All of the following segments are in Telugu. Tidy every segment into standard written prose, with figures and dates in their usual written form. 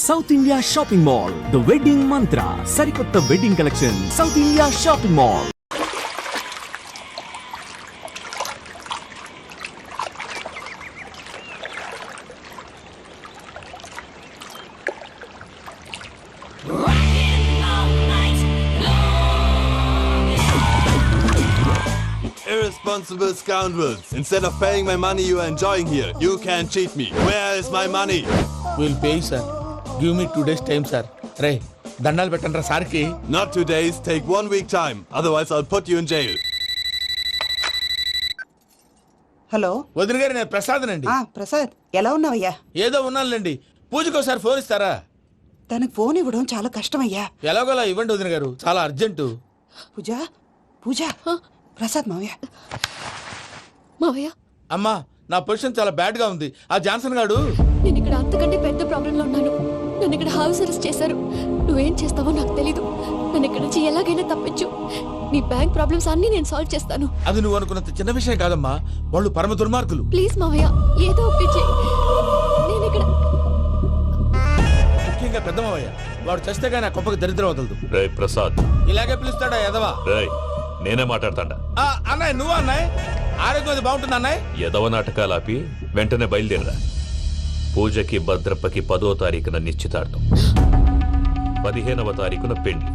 South India shopping mall, the wedding మంత్ర, సరికొత్త wedding collection, south India shopping mall. Irresponsible scoundrels. Instead of paying my money you are enjoying here, you can't cheat me. Where is my money? We'll pay, sir. Give me 2 days time, sir. Ray, దండాలు పెట్టండి రా సార్కి. Not 2 days, take 1 week time. Otherwise I'll put you in jail. Hello వదిన గారు, నేను ప్రసాదనండి. ప్రసాద్ ఎలా ఉన్నావయ్యా? ఏదో ఉన్నానులేండి. పూజకి ఒకసారి ఫోన్ ఇస్తారా? తనకు ఫోన్ ఇవ్వడం చాలా కష్టమయ్యా. ఎలాగోలా ఇవ్వండి వదిన గారు, చాలా అర్జెంటు. పూజ పూజ ప్రసాద్ మావయ్య. మావయ్య, అమ్మా, నా పొజిషన్ చాలా బ్యాడ్ గా ఉంది. ఆ జాన్సన్ గాడు, నేను ఇక్కడ అంతకంటే పెద్ద ప్రాబ్లంలో ఉన్నాను. నన్ను ఇక్కడ హౌస్ అరెస్ట్ చేశారు. నువ్వేం చేస్తావో నాకు తెలీదు. నన్ను ఇక్కడ నుంచి ఎలాగైనా తప్పించు. నీ బ్యాంక్ ప్రాబ్లమ్స్ అన్ని నేను సాల్వ్ చేస్తాను. అది నువ్వు అనుకున్నంత చిన్న విషయం కాదమ్మా. వాళ్ళు పరమ దుర్మార్గులు. ప్లీజ్ మావయ్య, ఏదో ఒకటి చెయ్యి. నేను ఇక్కడ ముఖ్యంగా పెద్ద మావయ్య, వాడు చస్తే కానీ ఆ కొంపకి దరిద్రం వదలదు. రే ప్రసాద్, ఇలాగే పిలుస్తాడా ఎదవా? రేయ్ నేనే మాట్లాడతాడా? అన్నయ్య, నువ్వు అన్నయ్య, ఆరోగ్యం అది బాగుంటుంది అన్నయ్య. ఎదవ నాటకాలు ఆపి వెంటనే బయలుదేరరా. పూజకి భద్రప్పకి 10వ తారీఖున నిశ్చితార్థం, 15వ తారీఖున పెళ్లి.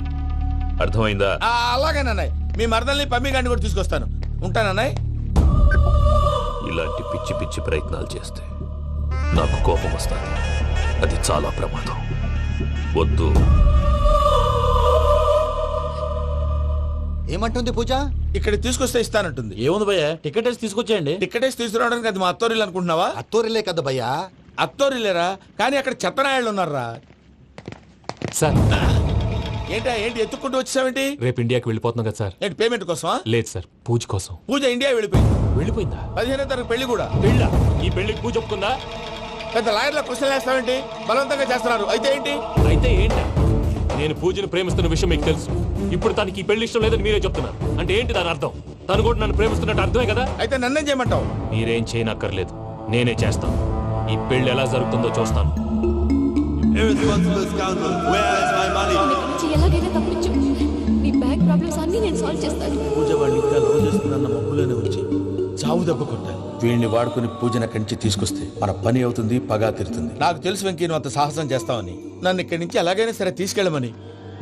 అర్థమైందా? అలాగేనన్నయ్య, మీ మరదల్ని పమ్మి గారిని కూడా తీసుకొస్తాను. ఉంటానన్నయ్య. ఇలాంటి పిచ్చి పిచ్చి ప్రయత్నాలు చేస్తే నాకు కోపం వస్తుంది. అది చాలా ప్రమాదం. వద్దు. ఏమంటుంది పూజ? ఇక్కడ తీసుకొస్తే ఇస్తానంటుంది. ఏముంది భయ్యా, టికెట్ వేసి తీసుకొచ్చేయండి. టికెట్ వేసి తీసుకురావడానికి అది మా అత్తోరిల్లు అనుకుంటున్నావా? అత్తోరిలే కదా భయ్యా. అత్తోరిల్లేరా, కానీ అక్కడ చెత్తనాయాళ్ళు ఉన్నారా. సార్, ఏంటి ఎత్తుక్కుంటూ వచ్చావేంటి? రేపు ఇండియాకి వెళ్ళిపోతున్నాం కదా సార్. ఏంటి పేమెంట్ కోసమా? లేదు సార్, పూజ కోసం. పూజ ఇండియా వెళ్ళిపోయింది. వెళ్ళిపోయిందా? 15వ తారీఖు పెళ్లి కూడా. పెళ్ళా? ఈ పెళ్లికి పూజ ఒప్పుకుందా? పెద్ద లాయర్ల క్వశ్చన్ వేస్తావేంటి? బలవంతంగా చేస్తున్నారు. అయితే ఏంటి? అయితే ఏంటి? నేను పూజను ప్రేమిస్తున్న విషయం మీకు తెలుసు. ఇప్పుడు తనకి ఈ పెళ్లి ఇష్టం లేదని మీరే చెప్తున్నారు. అంటే ఏంటి దాని అర్థం? తను కూడా నన్ను ప్రేమిస్తున్నట్టు అర్థమే కదా. అయితే నన్నేం చేయమంటావు? మీరేం చేయనక్కర్లేదు, నేనే చేస్తాను. ఈ పెళ్లి ఎలా జరుగుతుందో చూస్తాను. Irresponsible scoundrels. Where is my money? నన్ను ఇక్కడ నుంచి ఎలాగైనా తప్పించు. నీ బ్యాంక్ ప్రాబ్లమ్స్ అన్ని నేను సాల్వ్ చేస్తాను. పూజ వాళ్ళు ఇంకా లవ్ చేస్తుందన్న మబ్బులోనే వచ్చి చావు దెబ్బ కొట్టాలి. వీడిని వాడుకుని పూజన కంచి తీసుకొస్తే మన పని అవుతుంది, పగా తీరుతుంది. నాకు తెలుసు వెంకీ, నువ్వు అంత సాహసం చేస్తావని. నన్ను ఇక్కడి నుంచి ఎలాగైనా సరే తీసుకెళ్ళమని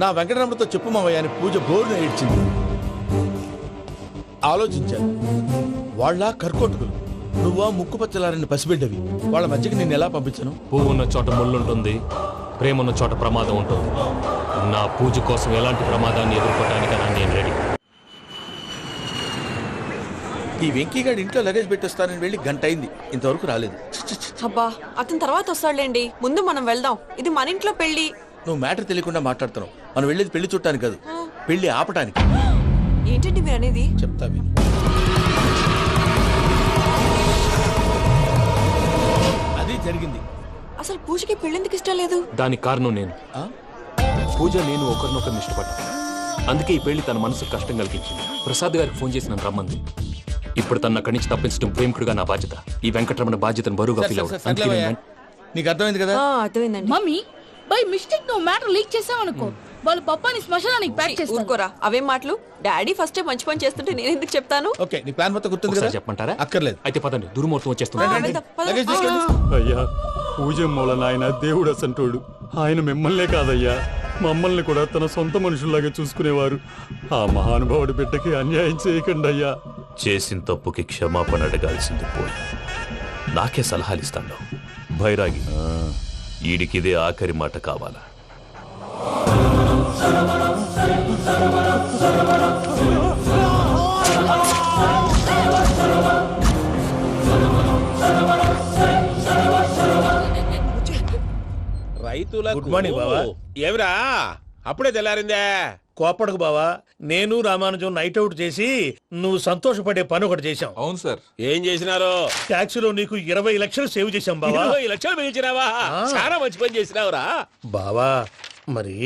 నా వెంకటరమణతో చెప్పు మావయ్య అని పూజ బోరును ఏడ్చింది. ఆలోచించాను, వాళ్ళ కర్కోటకులు, నువ్వా ముక్కుపచ్చలారని పసిబిడ్డవి. వాళ్ళ మధ్యకి నేను ఎలా పంపించను? పువ్వు ఉన్న చోట ముళ్ళుంటుంది, ప్రేమ ఉన్న చోట ప్రమాదం ఉంటుంది. నా పూజ కోసం ఎలాంటి ప్రమాదాన్ని ఎదుర్కోవడానికైనా నేను రెడీ. ఈ వెంకీగాడి ఇంట్లో లగేజ్ పెట్టొస్తానని వెళ్ళి గంట అయింది, ఇంతవరకు రాలేదు. అబ్బా, అతని తర్వాత వస్తాడులేండి. ముందు మనం వెళ్దాం. ఇది మన ఇంట్లో పెళ్లి. నువ్వు మ్యాటర్ తెలియకుండా మాట్లాడుతున్నావు. మనం వెళ్ళేది పెళ్లి చుట్టానికి కాదు, పెళ్లి ఆపటానికి. ఏంటండి మీరు అనేది? చెప్తా విను. అది జరిగింది. అసలు పూజకి పెళ్ళెందుకు ఇష్టం లేదు? దానికి కారణం నేను. పూజ నేను ఒకరినొకరిని ఇష్టపడ్డా. అందుకే ఈ పెళ్లి తన మనసుకు కష్టం కలిగించింది. ప్రసాద్ గారికి ఫోన్ చేసి నన్ను రమ్మంది. ఇప్పుడు తన అక్కడి నుంచి తప్పించడం ప్రేమికుడుగా నా బాధ్యత. ఈ వెంకటరమణ బాధ్యతను బరువుగా ఫీల్ అవుతుంది. నీకు అర్థమైంది కదా? అర్థమైందండి. మమ్మీ, బై మిస్టేక్ నువ్వు మ్యాటర్ లీక్ చేసావనుకో, వాళ్ళు పప్పాని శ్మశానానికి ప్యాక్ చేస్తారు. ఊరుకోరా, అవేం మాటలు? డాడీ ఫస్ట్ మంచి పని చేస్తుంటే నేను ఎందుకు చెప్తాను? ఓకే, నీ ప్లాన్ మొత్తం గుర్తుంది కదా? చెప్పమంటారా? అక్కర్లేదు. అయితే పదండి, దుర్ముహూర్తం వచ్చేస్తుంది. లగేజ్ తీసుకెళ్ళు. అయ్యా, పూజ మూలనాయన దేవుడు అసంటోడు. ఆయన మిమ్మల్నే కాదయ్యా, మమ్మల్ని కూడా తన సొంత మనుషుల్లాగా చూసుకునేవారు. ఆ మహానుభావుడి బిడ్డకి అన్యాయం చేయకండి అయ్యా. చేసిన తప్పుకి క్షమాపణ అడగాల్సింది పోయి నాకే సలహాలు ఇస్తాను. భైరాగి, ఈడికిదే ఆఖరి మాట కావాలా? రైతుల గుడ్ మార్నింగ్ బావా. ఏమిరా అప్పుడే తెల్లారిందే? కోపడకు బావా, నేను రామానుజం నైట్ అవుట్ చేసి నువ్వు సంతోషపడే పని ఒకటి చేశాం. అవును సార్. ఏం చేసినారు? ట్యాక్సీలో నీకు 20 లక్షలు సేవ్ చేశాం బావా. 20 లక్షలు మిగిల్చినావా? చాలా మంచి పని చేసినావురా బావా. మరి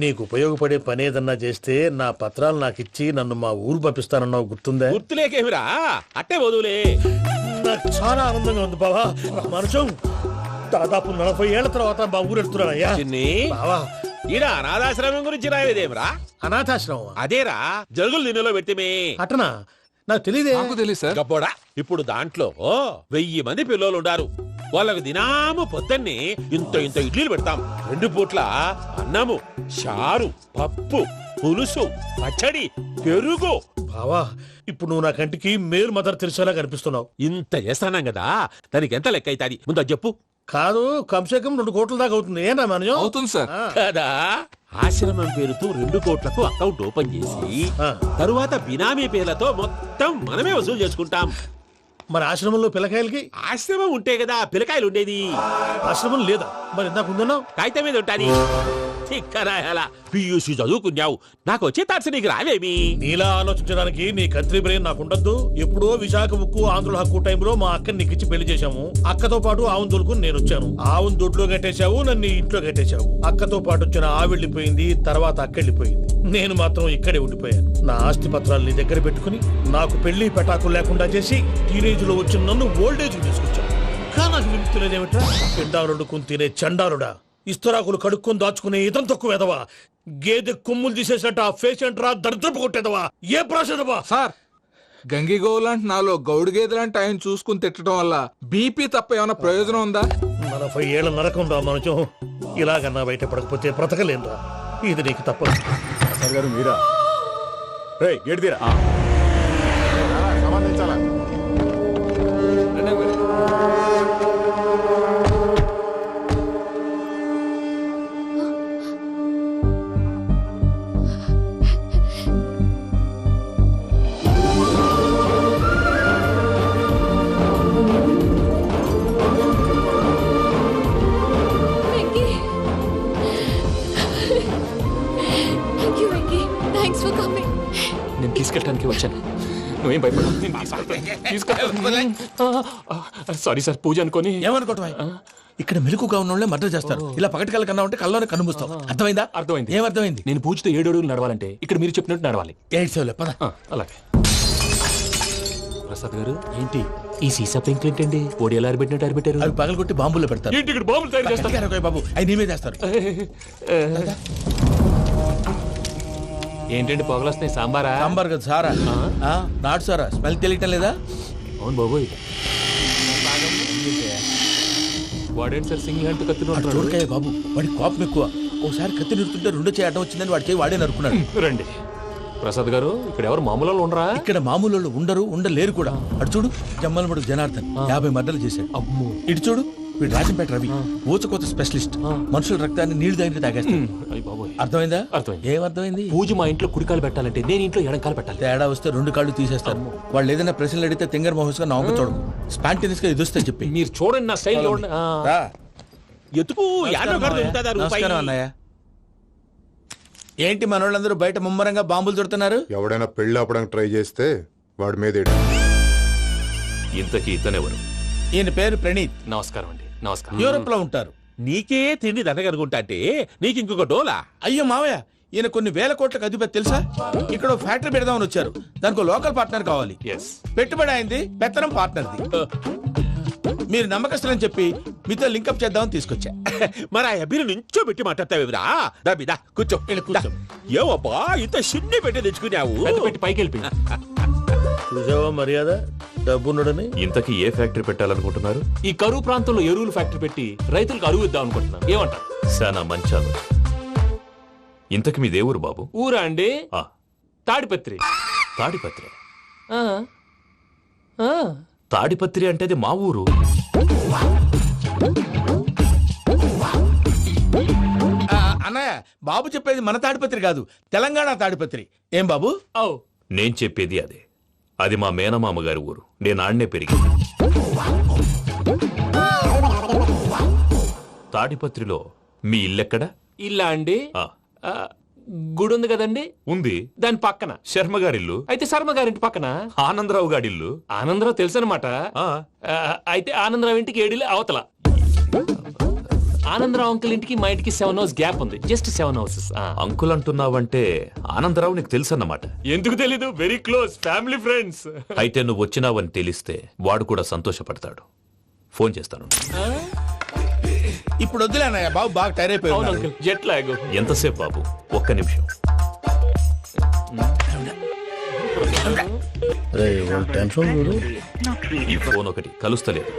నీకు ఉపయోగపడే పని ఏదన్నా చేస్తే నా పత్రాలు నాకు ఇచ్చి నన్ను మా ఊరు పంపిస్తానన్నావు, గుర్తుందా? గుర్తులేకేమిరా, అట్టే వదులే. నాకు చాలా ఆనందంగా ఉంది బావా. రామానుజం, దాదాపు 40 ఏళ్ల తర్వాత మా ఊరెడుతున్నానయ్యా. చిన్ని బావా ఈడ అనాథాశ్రమం గురించి రాయలేదేమ్రా? అనాథాశ్రమం అదేరా జరుగులు దీనిలో పెట్టిమే. అటనా? నాకు తెలియదే. గబ్బోడా ఇప్పుడు దాంట్లో 1000 మంది పిల్లలు ఉండారు. వాళ్ళకు దినాము పొద్దున్నే ఇంత ఇంత ఇడ్లీలు పెడతాం. 2 పూట్ల అన్నము, చారు, పప్పు, పులుసు, పచ్చడి, పెరుగు. బావా ఇప్పుడు నువ్వు నా కంటికి మేరు మదర్ తెలిసేలా కనిపిస్తున్నావు. ఇంత చేస్తానం కదా, దానికి ఎంత లెక్క అవుతుంది ముందు అది చెప్పు. కాదు, కంసే కం 2 కోట్ల దాకా అవుతుంది. ఏనా మనం? అవుతుంది సార్. కదా ఆశ్రమం పేరుతో 2 కోట్లకు అకౌంట్ ఓపెన్ చేసి తరువాత బినామీ పేర్లతో మొత్తం మనమే వసూలు చేసుకుంటాం. మరి ఆశ్రమంలో పిల్లకాయలకి? ఆశ్రమం ఉంటే కదా పిల్లకాయలు ఉండేది. ఆశ్రమం లేదా? మరి ఇందాక ఉందన్నావు. కాగితం మీద ఉంటాది. చిక్కరాయాల పియూసీ చదువుకున్నావు, నాకు వచ్చే తాట్స్ నీకు రావేమి? నీలా ఆలోచించడానికి నీ కత్రి బ్రెయిన్ నాకు ఉండద్దు. ఎప్పుడో విశాఖ ముక్కు ఆంధ్రుల హక్కు టైంలో మా అక్కని నీకిచ్చి పెళ్లి చేశాము. అక్కతో పాటు ఆవును దొడుకుని నేను వచ్చాను. ఆవును దొడ్లో కట్టేశావు, నన్ను ఇంట్లో కట్టేశావు. అక్కతో పాటు వచ్చిన ఆవిళ్ళిపోయింది, తర్వాత అక్కెళ్ళిపోయింది. నేను మాత్రం ఇక్కడే ఉండిపోయాను. నా ఆస్తి పత్రాలు నీ దగ్గర పెట్టుకుని నాకు పెళ్లి పెటాకులు లేకుండా చేసి టీనేజ్ లో వచ్చిన నన్ను ఓల్డేజ్ తీసుకొచ్చాను. కానీ నాకు విముక్తి లేదేమిట్రా? పిండారుడుకుని తినే చండారుడా, ఇస్తరాకులు కడుక్కొని దాచుకునే ఇతం తక్కువ ఎదవా, గేదె కొమ్ములు తీసేసట పేషెంట్ రా, దరిద్రపు కొట్టేదవా, ఏ ప్రాసెదవా? సార్ గంగిగోవు లాంటి నాలో గౌడు గేదె లాంటి ఆయన చూసుకుని తిట్టడం వల్ల బీపీ తప్ప ఏమైనా ప్రయోజనం ఉందా? 40 ఏళ్ల నరకం రా మనచం. ఇలాగన్నా బయటపడకపోతే బ్రతకలేనురా. ఇది నీకు తప్పదు. సార్ గారు మీరా? గేడిదీరా సంబంధించాలా? Venky, thank you Venky, thanks for coming. నేను తీసుకెళ్ళడానికి వచ్చాను, నువ్వేం భయపడవు. నేను తీసుకెళ్తాను. సారీ సార్, పూజ అనుకోని. ఏమనుకోవటం? ఇక్కడ మెలకుగా ఉన్న వాళ్ళే మర్డర్ చేస్తారు. ఇలా పగటి కళ్ళ కన్నా ఉంటే కళ్ళలోనే కనుమూస్తావు. అర్థమైందా? అర్థమైంది. ఏమర్థమైంది? నేను పూజతో 7 అడుగులు నడవాలంటే ఇక్కడ మీరు చెప్పినట్టు నడవాలి. 8 సేవలే పద. అలాగే. ప్రసాద్ గారు ఏంటి ఈ సీసా పెంకులు ఏంటండి? పొడి ఎలా అరబెట్టినట్టు అరబెట్టారు? అవి పగలగొట్టి బాంబుల్లో పెడతారు. ఏంటి ఇక్కడ బాంబులు తయారు చేస్తారు? బాబు అవి నేమే చేస్తారు. ఏంటండి పొగలు వస్తున్నాయి? సాంబారా? సాంబార్ కదా సారా. నాటు సారా. స్మెల్ తెలియటం లేదా? అవును బాబోయ్. వాడేంటి సార్ సింగిల్ హ్యాండ్ కత్తిని చూడకాయ బాబు, వాడి కోపం ఎక్కువ. ఒకసారి కత్తి నిరుతుంటే 2 చేయి అడ్డం వచ్చిందని వాడికి వాడే నరుకున్నాడు. రండి ప్రసాద్ గారు, ఇక్కడ ఎవరు మామూలు వాళ్ళు ఉండరా? ఇక్కడ మామూలు వాళ్ళు ఉండరు, ఉండలేరు కూడా. అటు చూడు, జమ్మలమడుగు జనార్దన్ 50 మర్డర్లు చేశాడు. అమ్మో. ఇటు చూడు, వీడు రాజంపేట రవి ఊచకోత స్పెషలిస్ట్. మనుషుల రక్తాన్ని నీళ్లు దగ్గర తాగేస్తాడు. అర్థమైందా? అర్థమైంది. ఏమర్థమైంది? పూజ మా ఇంట్లో కుడికాలు పెట్టాలంటే నేను ఇంట్లో ఎడంకాలు పెట్టాలి. తేడా వస్తే 2 కాళ్ళు తీసేస్తారు. వాళ్ళు ఏదైనా ప్రశ్నలు అడిగితే తింగర్ మహోస్ గా నవ్వు చూడకు. స్పాంటినియస్ గా ఎదుస్తా చెప్పి. మీరు చూడండి నా స్టైల్. ఎతుకు నమస్కారం అన్నయ్య. ఏంటి మనోళ్ళందరూ బయట ముమ్మరంగా బాంబులు చుడుతున్నారు? ఎవడైనా పెళ్లి ఆపడానికి ట్రై చేస్తే వాడి మీద ఇంతకీ ఇతనెవరు? ఈయన పేరు ప్రణీత్. నమస్కారం అండి. నమస్కారం. యూరోప్ లో ఉంటారు. నీకే తిండి దండగనుకుంటా అంటే నీకు ఇంకొక డోలా? అయ్యో మావయ్య, ఈయన కొన్ని వేల కోట్లకు అధిపతి తెలుసా? ఇక్కడ ఫ్యాక్టరీ పెడదామని వచ్చారు. దానికి లోకల్ పార్ట్నర్ కావాలి. పెట్టుబడి అయింది, పెత్తనం పార్ట్నర్ది. మీరు నమ్మకస్తులని చెప్పి మీతో లింకప్ చేద్దామని తీసుకొచ్చా. మరి ఆ అబ్బిని నుంచో పెట్టి మాట్లాడతావురా? దాబిదా కూర్చో. కూర్చో. ఏవబ్బా ఇంత చిన్ని పెట్టి తెచ్చుకున్నావు? పెట్టి పైకి వెళ్ళి చూసావా మర్యాద, డబ్బున్నడని. ఇంతకీ ఏ ఫ్యాక్టరీ పెట్టాలనుకుంటున్నారు? ఈ కరువు ప్రాంతంలో ఎరువులు ఫ్యాక్టరీ పెట్టి రైతులకు అరువు ఇద్దాం అనుకుంటున్నాను. ఏమంటారు? శానా మంచాలు. ఇంతకి మీ దేవురు బాబు? ఊరా అండి? తాడిపత్రి. తాడిపత్రి? తాడిపత్రి అంటే అది మా ఊరు. అన్నయ్య, బాబు చెప్పేది మన తాడిపత్రి కాదు, తెలంగాణ తాడిపత్రి. ఏం బాబు? నేను చెప్పేది అదే. అది మా మేనమామ గారి ఊరు. నేను ఆడనే పెరిగి. తాడిపత్రిలో మీ ఇల్లెక్కడ? ఇల్లా అండి? గుడి ఉంది కదండి? ఉంది. దాని పక్కన శర్మ గారిల్లు. అయితే శర్మ గారింటి పక్కన ఆనందరావు గారిల్లు. ఆనందరావు తెలుసు అనమాట. అయితే ఆనందరావు ఇంటికి 7 అవతల. ఆనందరావు అంకుల్ ఇంటికి మా ఇంటికి 7 houses గ్యాప్ ఉంది. Just 7 houses. అంకుల్ అంటున్నావంటే ఆనందరావు నీకు తెలుసు అన్నమాట. ఎందుకు తెలీదు? Very close family friends. అయితే నువ్వు వచ్చినావని తెలిస్తే వాడు కూడా సంతోషపడతాడు. ఫోన్ చేస్తాను. ఇప్పుడు వద్దులేనయ్య బాబు బాగా టైర్ అవును అయిపోయి అంకుల్ జెట్ లాగ్. ఎంతసేపు బాబు? ఒక్క నిమిషం. టెన్షన్ చూడు. ఈ ఫోన్ ఒకటి కలుస్తలేదు.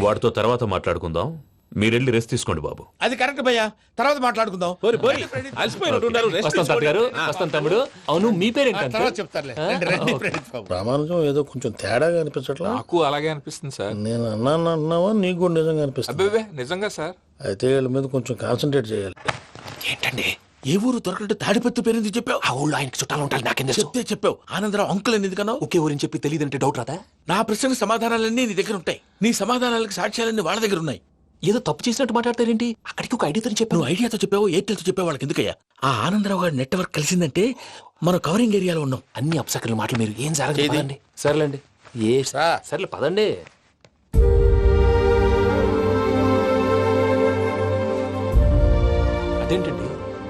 వాడితో తర్వాత మాట్లాడుకుందాం. మీరెళ్ళి రెస్ట్ తీసుకోండి బాబు. అది కరెక్ట్ భయ్యా, తర్వాత మాట్లాడుకుందాం. పోరి పోరి అలసిపోయినట్టున్నారు rest వస్తాం తాత గారు, వస్తాం తమ్ముడు. అవును మీ పేరేంటి తర్వాత అంకుల్? చెప్తారులే. రండి, రండి, ప్రణీత్ బాబు. ప్రామాణికం ఏదో కొంచెం తేడాగా అనిపించట్లా. నాకు అలాగే అనిపిస్తుంది సార్. నేను అన్నావా నీకు కూడా నిజంగా అనిపిస్తుంది. అబ్బే నిజంగా సార్. అయితే వీళ్ళ మీద కొంచెం కాన్సన్ట్రేట్ చేయాలి. ఏంటండి ఏ ఊరు దొరకట్టు తాడిపత్రి పేరు ఎందుకు చెప్పావు? ఆ ఊళ్ళో ఆయనకి చుట్టాలు ఉంటారు, నాకేం తెలుసు? చెప్తే చెప్పావు. ఆనందరావు అంకుల్ అని ఎందుకన్నావు? ఒకే ఊరిని చెప్పి తెలియదంటే డౌట్ రాదా? నా ప్రశ్నకు సమాధానాలన్నీ నీ దగ్గర ఉంటాయి. నీ సమాధానాలకు సాక్ష్యాలన్నీ వాళ్ళ దగ్గర ఉన్నాయి. ఏదో తప్పు చేసినట్టు మాట్లాడతారేంటి? అక్కడికి ఒక ఐడియాతో చెప్పాను. నువ్వు ఐడియాతో చెప్పావు, ఎయిర్టెల్తో చెప్పావు, వాళ్ళకి ఎందుకయ్యా? ఆ ఆనందరావు గారి నెట్వర్క్ కలిసిందంటే మనం కవరింగ్ ఏరియాలో ఉన్నాం. అన్ని అప్సకర్ల మాటలు మీరు ఏం జరగదు పదండి. సర్లేండి. సర్లే పదండి. అదేంటండి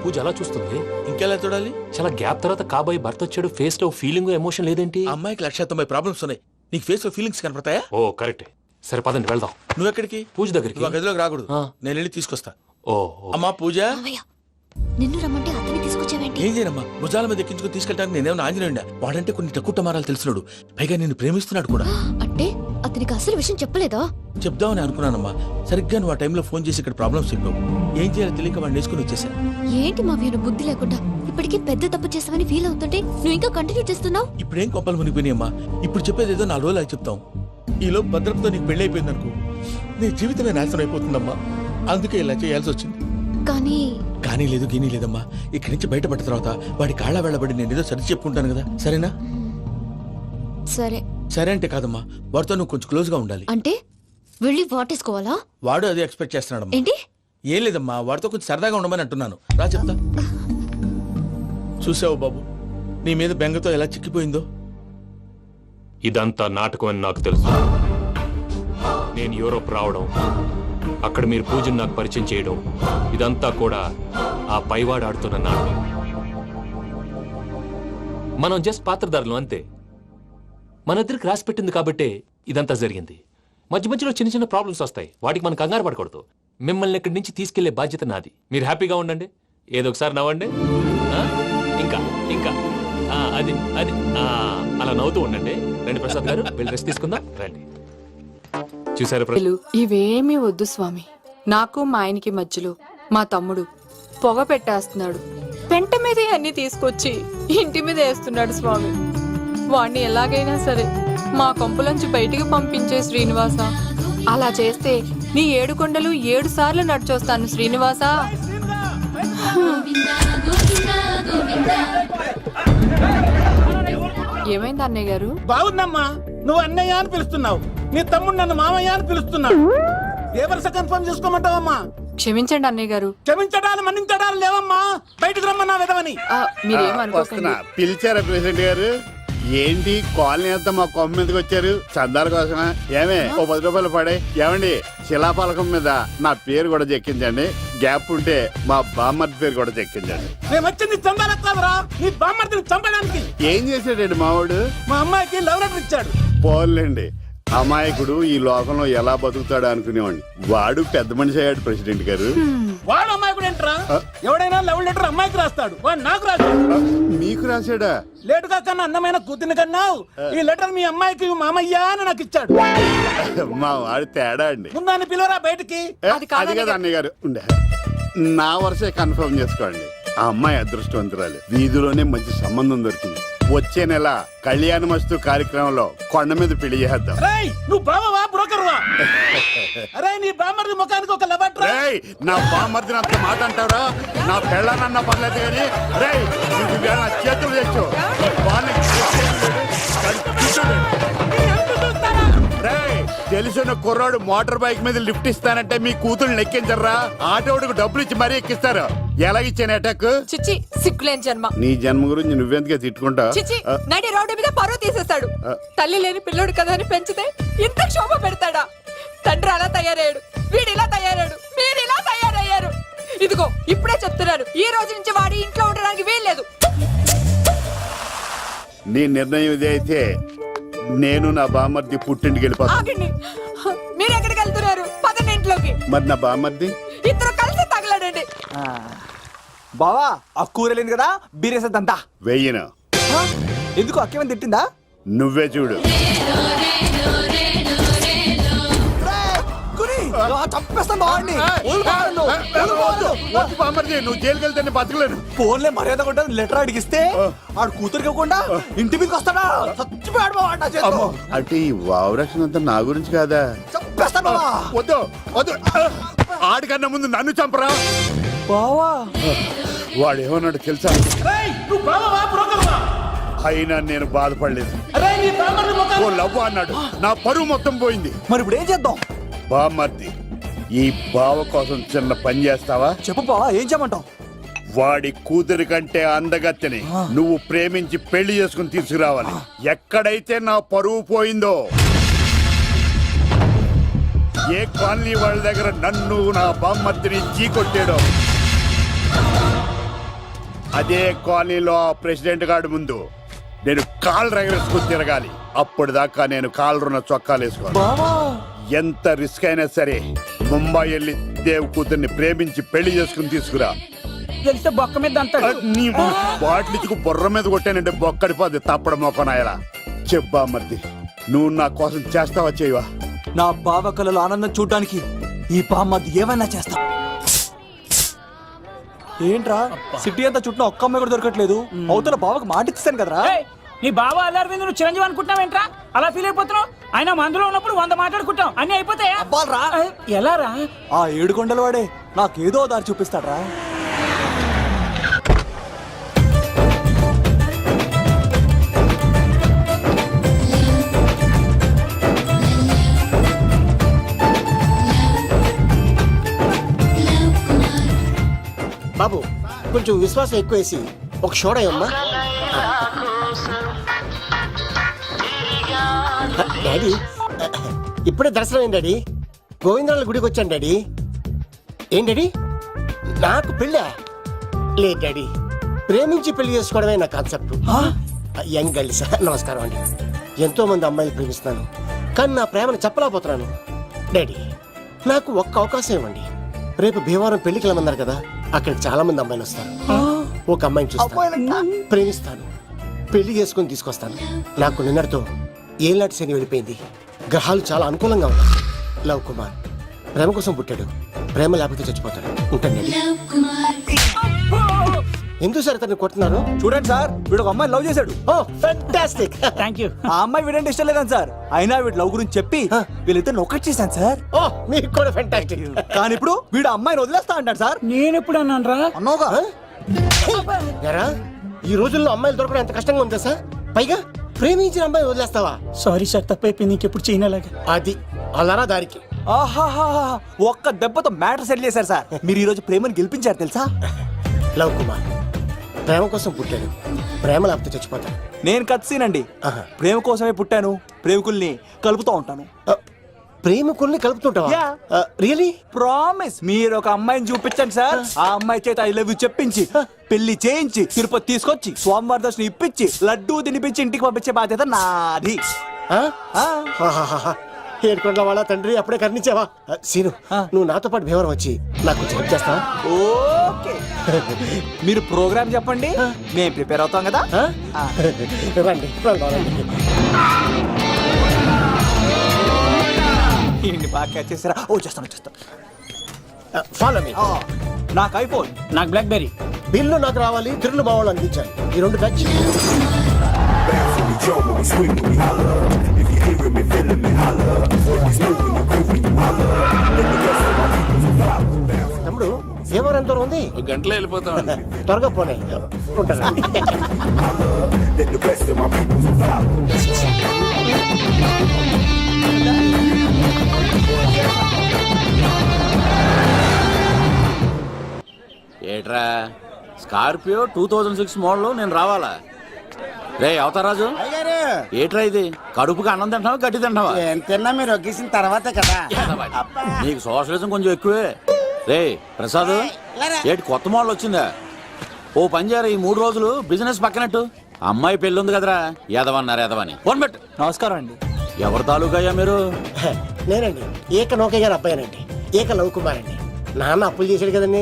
పూజ అలా చూస్తుంది? ఇంకెలా చూడాలి? చాలా గ్యాప్ తర్వాత కాబోయే భర్త వచ్చాడు, ఫేస్ లో ఫీలింగ్ ఎమోషన్ లేదేంటి? ఆ అమ్మాయికి 190 ప్రాబ్లమ్స్ ఉన్నాయి. నీకు ఫేస్ లో ఫీలింగ్స్ కనపడతాయా? ఓ కరెక్ట్. సరే పదండి వెళ్దాం. నువ్వు ఎక్కడికి? పూజ దగ్గరికి. నువ్వు ఆ గదిలోకి రాకూడదు. ఆ. నేను వెళ్ళి తీసుకొస్తా. ఓ అమ్మా పూజ, మావయ్య నిన్ను రమ్మంటే అతన్ని తీసుకొచ్చావేంటి? ఏం చేయనమ్మా? భుజాల మీద ఎక్కించుకుని తీసుకెళ్ళడానికి నేనేమన్నా ఆంజనేయుడా? వాడంటే కొన్ని తక్కువ టమారాలు తెలిసినాడు, పైగా నిన్ను ప్రేమిస్తున్నాడు కూడా. అంటే అతనికి అసలు విషయం చెప్పలేదా? చెప్దామని అనుకున్నానమ్మా. సరిగ్గా నువ్వు ఆ టైంలో ఫోన్ చేసి ఇక్కడ ప్రాబ్లమ్స్ చెప్పావు. ఏం చేయాలో తెలియక వాడిని వేసుకుని వచ్చేసా. ఏంటి మావయ్య నువ్వు బుద్ధి లేకుండా ఇప్పటికే పెద్ద తప్పు చేస్తావని ఫీల్ అవుతుంటే నువ్వు ఇంకా కంటిన్యూ చేస్తున్నావు? ఇప్పుడేం కొప్పలు మునిగిపోయినాయమ్మా. ఇప్పుడు చెప్పేది ఏదో 4 రోజులు అది చెప్తాం. ఈలో భద్రతతో నీకు పెళ్లి అయిపోయింది అనుకో, నీ జీవితమే నాశనం అయిపోతుందమ్మా. అందుకే ఇలా చేయాల్సి వచ్చింది. కానీ లేదు గీనీ లేదమ్మా. ఇక్కడి నుంచి బయటపడ్డ తర్వాత వాడి కాళ్ళ వెళ్ళబడి నేను ఏదో సరి చెప్పుకుంటాను కదా, సరేనా? సరే. సరే అంటే కాదమ్మా, వాడితో నువ్వు కొంచెం క్లోజ్ గా ఉండాలి. అంటే వెళ్ళి వాటేసుకోవాలా? వాడు అదే ఎక్స్పెక్ట్ చేస్తున్నాడమ్మా. ఏంటి? ఏం లేదమ్మా, వాడితో కొంచెం సరదాగా ఉండమని అంటున్నాను. రా చెప్తా. చూసావు బాబు, నీ మీద బెంగతో ఎలా చిక్కిపోయిందో. ఇదంతా నాటకం అని నాకు తెలుసు. నేను యూరోప్ రావడం, అక్కడ మీరు పూజను నాకు పరిచయం చేయడం, ఇదంతా కూడా ఆ పైవాడు ఆడుతున్న నాటకం. మనం జస్ట్ పాత్రధారులు అంతే. మన ఇద్దరికి రాసి పెట్టింది కాబట్టే ఇదంతా జరిగింది. మధ్య మధ్యలో చిన్న చిన్న ప్రాబ్లమ్స్ వస్తాయి, వాటికి మనం కంగారు పడకూడదు. మిమ్మల్ని ఇక్కడి నుంచి తీసుకెళ్లే బాధ్యత నాది. మీరు హ్యాపీగా ఉండండి, ఏదో ఒకసారి నవ్వండి. ఇంకా ఇంకా అది అది అలా నవ్వుతూ ఉండండి. రండి ప్రసాద్ గారు, వెళ్ళి రెస్ట్ తీసుకుందాం. రండి. చూసారు ఇవేమీ వద్దు స్వామి. నాకు మా ఆయనకి మధ్యలో మా తమ్ముడు పొగ పెట్టేస్తున్నాడు. పెంట మీద అన్ని తీసుకొచ్చి ఇంటి మీద వేస్తున్నాడు స్వామి. వాణ్ణి ఎలాగైనా సరే మా కొంపులోంచి బయటికి పంపించే శ్రీనివాస. అలా చేస్తే నీ 7 కొండలు 7 సార్లు నడిచొస్తాను శ్రీనివాస. ఏమైంది అన్నయ్య గారు? బాగుందమ్మా, నువ్వు అన్నయ్య అని పిలుస్తున్నావు, నీ తమ్ముడు నన్ను మామయ్య అని పిలుస్తున్నాడు. ఏ వరుస కన్ఫర్మ్ చేసుకోమంటావమ్మా? క్షమించండి అన్నయ్య గారు. క్షమించడాలు మన్నించడాలు లేవమ్మా. బయటకు రమ్మన్నా విధవని. మీరేమనుకోకండి. పిలిచారా ప్రెసిడెంట్ గారు? ఏంటి కాలనీ అంతా మా కొమ్మ మీదకి వచ్చారు? చందాల కోసమా? ఏమే ఓ 10 రూపాయలు పడే. ఏమండి, శిలాపాలకం మీద నా పేరు కూడా చెక్కించండి. గ్యాప్ ఉంటే మా బామ్మర్ది పేరు కూడా చెక్కించండి. మేము వచ్చింది చందాలకు కాదురా, నీ బామ్మర్దిని చంపడానికి. ఏం చేశాడండి మావాడు? మా అమ్మాయికి లవ్ లెటర్ ఇచ్చాడు. పోన్లేండి, అమాయకుడు ఈ లోకంలో ఎలా బతుకుతాడు అనుకునేవాడిని. వాడు పెద్ద మనిషి అయ్యాడు ప్రెసిడెంట్ గారు. వాడు అమ్మాయికుడు ఏంట్రా? ఎవడైనా లవ్ లెటర్ అమ్మాయికి రాస్తాడు, వాడు నాకు రాస్తాడు. మీకు రాశాడా? లేటుగా కన్నా అందమైన కూతుని కన్నావు. ఈ లెటర్ మీ అమ్మాయికి మామయ్య అని నాకు ఇచ్చాడు. మా వాడు తేడా అండి. ముందాన్ని పిలవరా బయటికి. అది కదా అన్నయ్య గారు. ఉండే నా వరుసే కన్ఫర్మ్ చేసుకోండి. ఆ అమ్మాయి అదృష్టవంతురాలు, వీధిలోనే మంచి సంబంధం దొరికింది. వచ్చే నెల కళ్యాణమస్తు కార్యక్రమంలో కొండ మీద పెళ్లి చేద్దాం. నువ్వు బావవా బ్రోకర్వా? అరే నీ బామ్మర్ది ముఖానికి ఒక లెటర్. నా బామ్మర్దిని అంత మాట అంటారా? నా పెళ్ళనన్నా పర్లేదు కానీ రేయ్ నా చేతులు తెచ్చు. తెలిసిన కుర్రాడు మోటార్ బైక్ మీద లిఫ్ట్ ఇస్తానంటే మీ కూతురు ఎక్కించరా? ఆటోడికి డబ్బులు ఇచ్చి మరీ ఎక్కిస్తారు. ఎలా ఇచ్చాను అటాక్? చిచ్చి సిగ్గులేని జన్మ. నీ జన్మ గురించి నువ్వెందుకే తిట్టుకుంటా? చిచ్చి నడి రోడ్డు మీద పరువు తీసేస్తాడు. తల్లి లేని పిల్లోడు కదా అని పెంచితే ఇంత క్షోభ పెడతాడా? తండ్రి అలా తయారయ్యాడు, వీడు ఇలా తయారయ్యాడు, మీరు ఇలా తయారయ్యారు. ఇదిగో ఇప్పుడే చెప్తున్నాను, ఈ రోజు నుంచి వాడి ఇంట్లో ఉండడానికి వీల్లేదు. నీ నిర్ణయం ఇదే అయితే నేను నా బామ్మర్ది పుట్టింటికి వెళ్ళిపోతాను. ఆగండి, మీరు ఎక్కడికి వెళ్తున్నారు? పదండి ఇంట్లోకి. మరి నా బామ్మర్ది ఇద్దరు కలిసి తగలడండి. బావా ఆ కూర లేదు కదా బీరేసేద్దంతా. వెయ్యను. ఎందుకు అక్కేమని తిట్టిందా? నువ్వే చూడు. చంపేస్తాను బావాడిని. వద్దు బామ్మర్ది, నువ్వు జైలుకి వెళ్తే బతకలేను. ఫోన్లే మర్యాద కూడా లెటర్ అడిగిస్తే ఆడు కూతురికి ఇవ్వకుండా ఇంటి మీదకి వస్తాడా? చచ్చిపోయాడు బావా నా చేతిలో. అమ్మో, అంటే ఈ వావరక్షణ అంతా నా గురించి కాదా? చంపేస్తాను బావా. వద్దు వద్దు, ఆడికన్నా ముందు నన్ను చంపరా. బావా వాడు ఏమన్నాడు తెలుసా? అయినా నేను బాధపడలేదు. ఓ లవ్వ అన్నాడు, నా పరువు మొత్తం పోయింది. మరి ఇప్పుడు ఏం చేద్దాం? బామ్మర్ది, ఈ బావ కోసం చిన్న పని చేస్తావా? చెప్పు బావా, ఏం చేయమంటావు? వాడి కూతురి కంటే అందగత్తెని నువ్వు ప్రేమించి పెళ్లి చేసుకుని తీసుకురావాలి. ఎక్కడైతే నా పరువు పోయిందో, ఏ కాలనీ వాళ్ళ దగ్గర నన్ను నా బామ్మర్దిని చీకొట్టాడో, అదే కాలనీలో ఆ ప్రెసిడెంట్ గారి ముందు నేను కాళ్ళు రగరేసుకుని తిరగాలి. అప్పటిదాకా నేను కాళ్ళరున్న చొక్కాలు వేసుకోవాలి. ఎంత రిస్క్ అయినా సరే ముంబై వెళ్ళి దేవ్ కూతుర్ని ప్రేమించి పెళ్లి చేసుకుని తీసుకురా. తెలిస్తే బొక్క మీద అంటాడు. నీ బాటిలిచ్చుకు బుర్ర మీద కొట్టానంటే బొక్కడిపోద్ది తప్పడం మొక్కనాయలా. చెప్పా మర్ది, నువ్వు నా కోసం చేస్తావా చేయవా? నా బావ కళలో ఆనందం చూడడానికి ఈ బామ్మది ఏమైనా చేస్తా. ఏంట్రా సిటీ అంతా చుట్టూ ఒక్క అమ్మాయి కూడా దొరకట్లేదు. అవతల బావకు మాట ఇస్తాను కదరా. నీ బావ అల్లారి మీద నువ్వు చిరంజీవి అనుకుంటున్నావేంట్రా? అలా ఫీల్ అయిపోతున్నావు? ఆయన మందులో ఉన్నప్పుడు 100 మాట్లాడుకుంటాం, అన్ని అయిపోతాయా? అబ్బాల్రా, ఎలా రా? ఆ 7 కొండల వాడే నాకేదో దారి చూపిస్తాడ్రా. బాబు కొంచెం విశ్వాసం ఎక్కువేసి ఒక షోడయమ్మా. డాడీ ఇప్పుడే దర్శనం అయింది డాడీ. గోవిందరాల గుడికి వచ్చాను డాడీ. ఏం డాడీ, నాకు పెళ్ళా? లేదు డాడీ, ప్రేమించి పెళ్లి చేసుకోవడమే నా కాన్సెప్ట్. యంగ్ గర్ల్స్ నమస్కారం అండి. ఎంతో మంది అమ్మాయిలు ప్రేమిస్తున్నాను, కానీ నా ప్రేమను చెప్పలేకపోతున్నాను. డాడీ నాకు ఒక్క అవకాశం ఇవ్వండి. రేపు భీమవరం పెళ్లికి వెళ్ళమన్నారు కదా, అక్కడికి చాలా మంది అమ్మాయిలు వస్తారు. ఒక అమ్మాయిని చూస్తాను, ప్రేమిస్తాను, పెళ్లి చేసుకుని తీసుకొస్తాను. నాకు నిన్నటితో ఏలాంటి శని వెళ్ళిపోయింది. గ్రహాలు చాలా అనుకూలంగా ఉన్నాయి. లవ్ కుమార్ ప్రేమ కోసం పుట్టాడు, ప్రేమ లేకపోతే చచ్చిపోతాడు. ఉంటాను. ఎందుకు సార్ అతన్ని కొడుతున్నారు? చూడండి సార్, వీడు ఒక అమ్మాయి లవ్ చేశాడు. Oh fantastic, thank you. ఆ అమ్మాయి వీడంటే ఇష్టం లేదని సార్, అయినా వీడు లవ్ గురించి చెప్పి వీళ్ళిద్దరు ఒకటి చేశాను సార్. ఓ మీకు కూడా ఫ్యాంటాస్టిక్. కానీ ఇప్పుడు వీడు అమ్మాయిని వదిలేస్తా అంటాడు సార్. నేను ఎప్పుడు అన్నాను రా? అన్నోగా. ఈ రోజుల్లో అమ్మాయిలు దొరకడం ఎంత కష్టంగా ఉందా సార్? పైగా ప్రేమించిన అమ్మాయి వదిలేస్తావా? సారీ సార్, తప్పైపోయింది, ఇంకెప్పుడు చేయనలాగా. అది అలారా దారికి. ఆహాహా, ఒక్క దెబ్బతో మ్యాటర్ సెటిల్ చేశారు సార్. మీరు ఈ రోజు ప్రేమను గెలిపించారు తెలుసా? లవ్ కుమార్ ప్రేమ కోసం పుట్టాడు, ప్రేమ లేకపోతే చచ్చిపోతాడు. నేను కత్సీనండి, ప్రేమ కోసమే పుట్టాను, ప్రేమికుల్ని కలుపుతూ ఉంటాను. ప్రేమికుల్ని కలుపుతుంటావా? రియలీ? ప్రామిస్. మీరు ఒక అమ్మాయిని చూపించండి సార్, ఆ అమ్మాయి చేత ఐ లవ్ యూ చెప్పించి పెళ్లి చేయించి తిరుపతి తీసుకొచ్చి స్వామివారి దర్శనం ఇప్పించి లడ్డూ తినిపించి ఇంటికి పంపించే బాధ్యత నాది. ఏడుకొండ వాళ్ళ తండ్రి అప్పుడే కర్ణించావా? సీను, నువ్వు నాతో పాటు భీమవరం వచ్చి నాకు కొంచెం హెల్ప్ చేస్తావా? ఓకే, మీరు ప్రోగ్రామ్ చెప్పండి, మేము ప్రిపేర్ అవుతాం కదా. రండి రండి. ఏంటి బాగా క్యాచ్ చేసారా? ఓ చేస్తాను. Follow me. నాకు ఐఫోన్, నాకు బ్లాక్ బెర్రీ. బిల్లు నాకు రావాలి, తిరులు మా వాళ్ళు అందించాలి. ఈ రెండు టచ్. తమ్ముడు భీమవరం ఎంత దూరం ఉంది? గంటలో వెళ్ళిపోతాం. త్వరగా పోనీ. ఉంటాను. ఏట్రా స్కార్పియో 2006 మోడల్, నేను రావాలా? రే అవతారాజు, ఏట్రా ఇది? కడుపుకి అన్నం తింటావా గడ్డి తింటావా? తిన్నా మీరు ఒగ్గేసిన తర్వాతే కదా. నీకు సోషలిజం కొంచెం ఎక్కువే. రే ప్రసాద్, ఏటి కొత్త మోడల్ వచ్చిందా? ఓ పని చేయరా, ఈ 3 రోజులు బిజినెస్ పక్కనట్టు. అమ్మాయి పెళ్ళి ఉంది కదరా, ఎదవన్నారు ఎదవని. ఫోన్ పెట్టు. నమస్కారం అండి. ఎవరి తాలూకా అయ్యా మీరు? నేనండి, ఏక నౌకయ్య గారు అబ్బాయినండి. ఏక లవ్ కుమార్ అండి. నాన్న అప్పులు చేశాడు కదండి,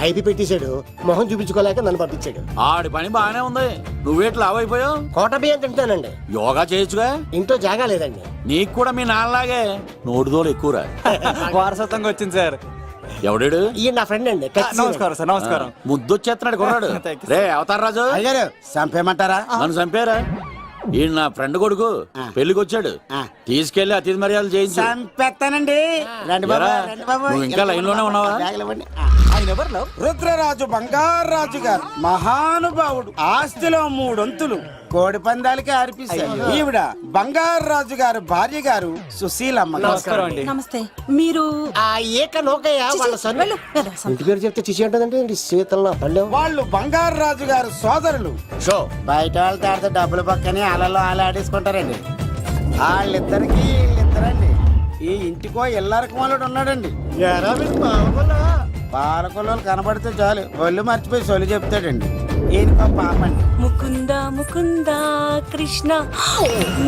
ఐపీ పెట్టేశాడు. మొహం చూపించుకోలేక నన్ను పంపించాడు. ఆడి పని బాగానే ఉంది. నువ్వేట్లు లావైపోయావు? కోట బియ్యం తింటానండి. యోగా చేయొచ్చుగా. ఇంట్లో జాగా లేదండి. నీకు కూడా మీ నాన్నలాగే నోటిదోలు ఎక్కువరా. వారసత్వంగా వచ్చింది సార్. ఎవడాడు? ఈయన నా ఫ్రెండ్ అండి. నమస్కారం సార్. నమస్కారం. ముద్దొచ్చేస్తున్నాడు కొన్నాడు. రే అవతార్ రాజు, చంపేయమంటారా? నన్ను చంపారా? ఈయన నా ఫ్రెండ్ కొడుకు పెళ్లికి వచ్చాడు. తీసుకెళ్లి అతిథి మర్యాదలు చేయించు. చంపేస్తానండి. ఎరా, నువ్వు ఇంకా లైన్ లోనే ఉన్నావా? ఆయన ఎవరు? రుద్రరాజు బంగారాజు గారు మహానుభావుడు. ఆస్తిలో 3 వంతులు కోడి పందాలకి అర్పిస్తారు. ఈవిడ బంగారాజు గారు భార్య గారు సుశీలమ్మ. నమస్కారం అండి. నమస్తే. మీరు ఆ ఏక నౌకయ్య వాళ్ళ సన్నులు ఇంటి పేరు చెప్తే చిచి ఉంటుందండి. శీతల పల్లె వాళ్ళు బంగారాజు గారు సోదరులు. షో బయట వాళ్ళతో ఆడితే డబ్బులు పక్కనే అలలో అలా ఆడేసుకుంటారండి. వాళ్ళిద్దరికి వీళ్ళిద్దరండి. ఈ ఇంటికో ఇల్లరకం వాళ్ళడు ఉన్నాడండి. పాలకొల్లు కనబడితే చాలు ఒళ్ళు మర్చిపోయి సొలి చెప్తాడండి. ఈయనకో పాపండి. ముకుంద ముకుంద కృష్ణ.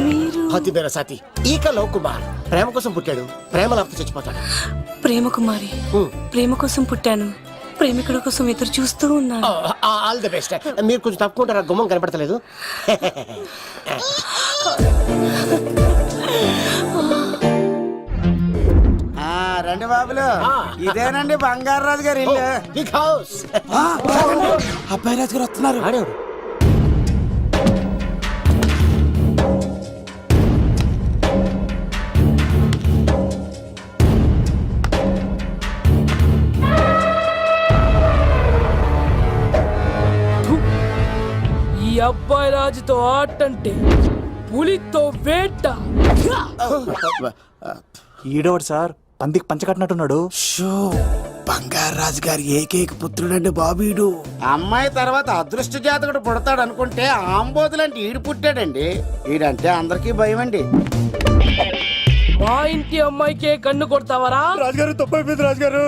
మీరు హతి బెరసాతి ఈక లవ్ కుమార్ ప్రేమ కోసం పుట్టాడు. ప్రేమ లేకపోతే చచ్చిపోతాడు. ప్రేమ కుమారి. ప్రేమ కోసం పుట్టాను. ప్రేమికుడు కోసం ఎదురు చూస్తూ ఉన్నాను. All the best. మీరు కొంచెం తప్పుకుంటారా? గుమ్మం కనపడతలేదు. రండి బాబులు, ఇదేనండి బంగారాజు గారి ఇల్లు. Big house. అబ్బాయి రాజు గారు వస్తున్నారు. ఈ అబ్బాయి రాజుతో ఆటంటే పులితో వేట. ఈడోడు సార్ పందికి పంచకట్టినట్టున్నాడు. బంగారాజు గారి ఏకైక పుత్రుడండి బాబీడు. అమ్మాయి తర్వాత అదృష్ట జాతకుడు పుడతాడు అనుకుంటే ఆంబోతులంటే ఈడు పుట్టాడండి. ఈడంటే అందరికీ భయం అండి. మా ఇంటి అమ్మాయికే కన్ను కొడతావరా? రాజుగారు తప్పైపోయింది రాజుగారు.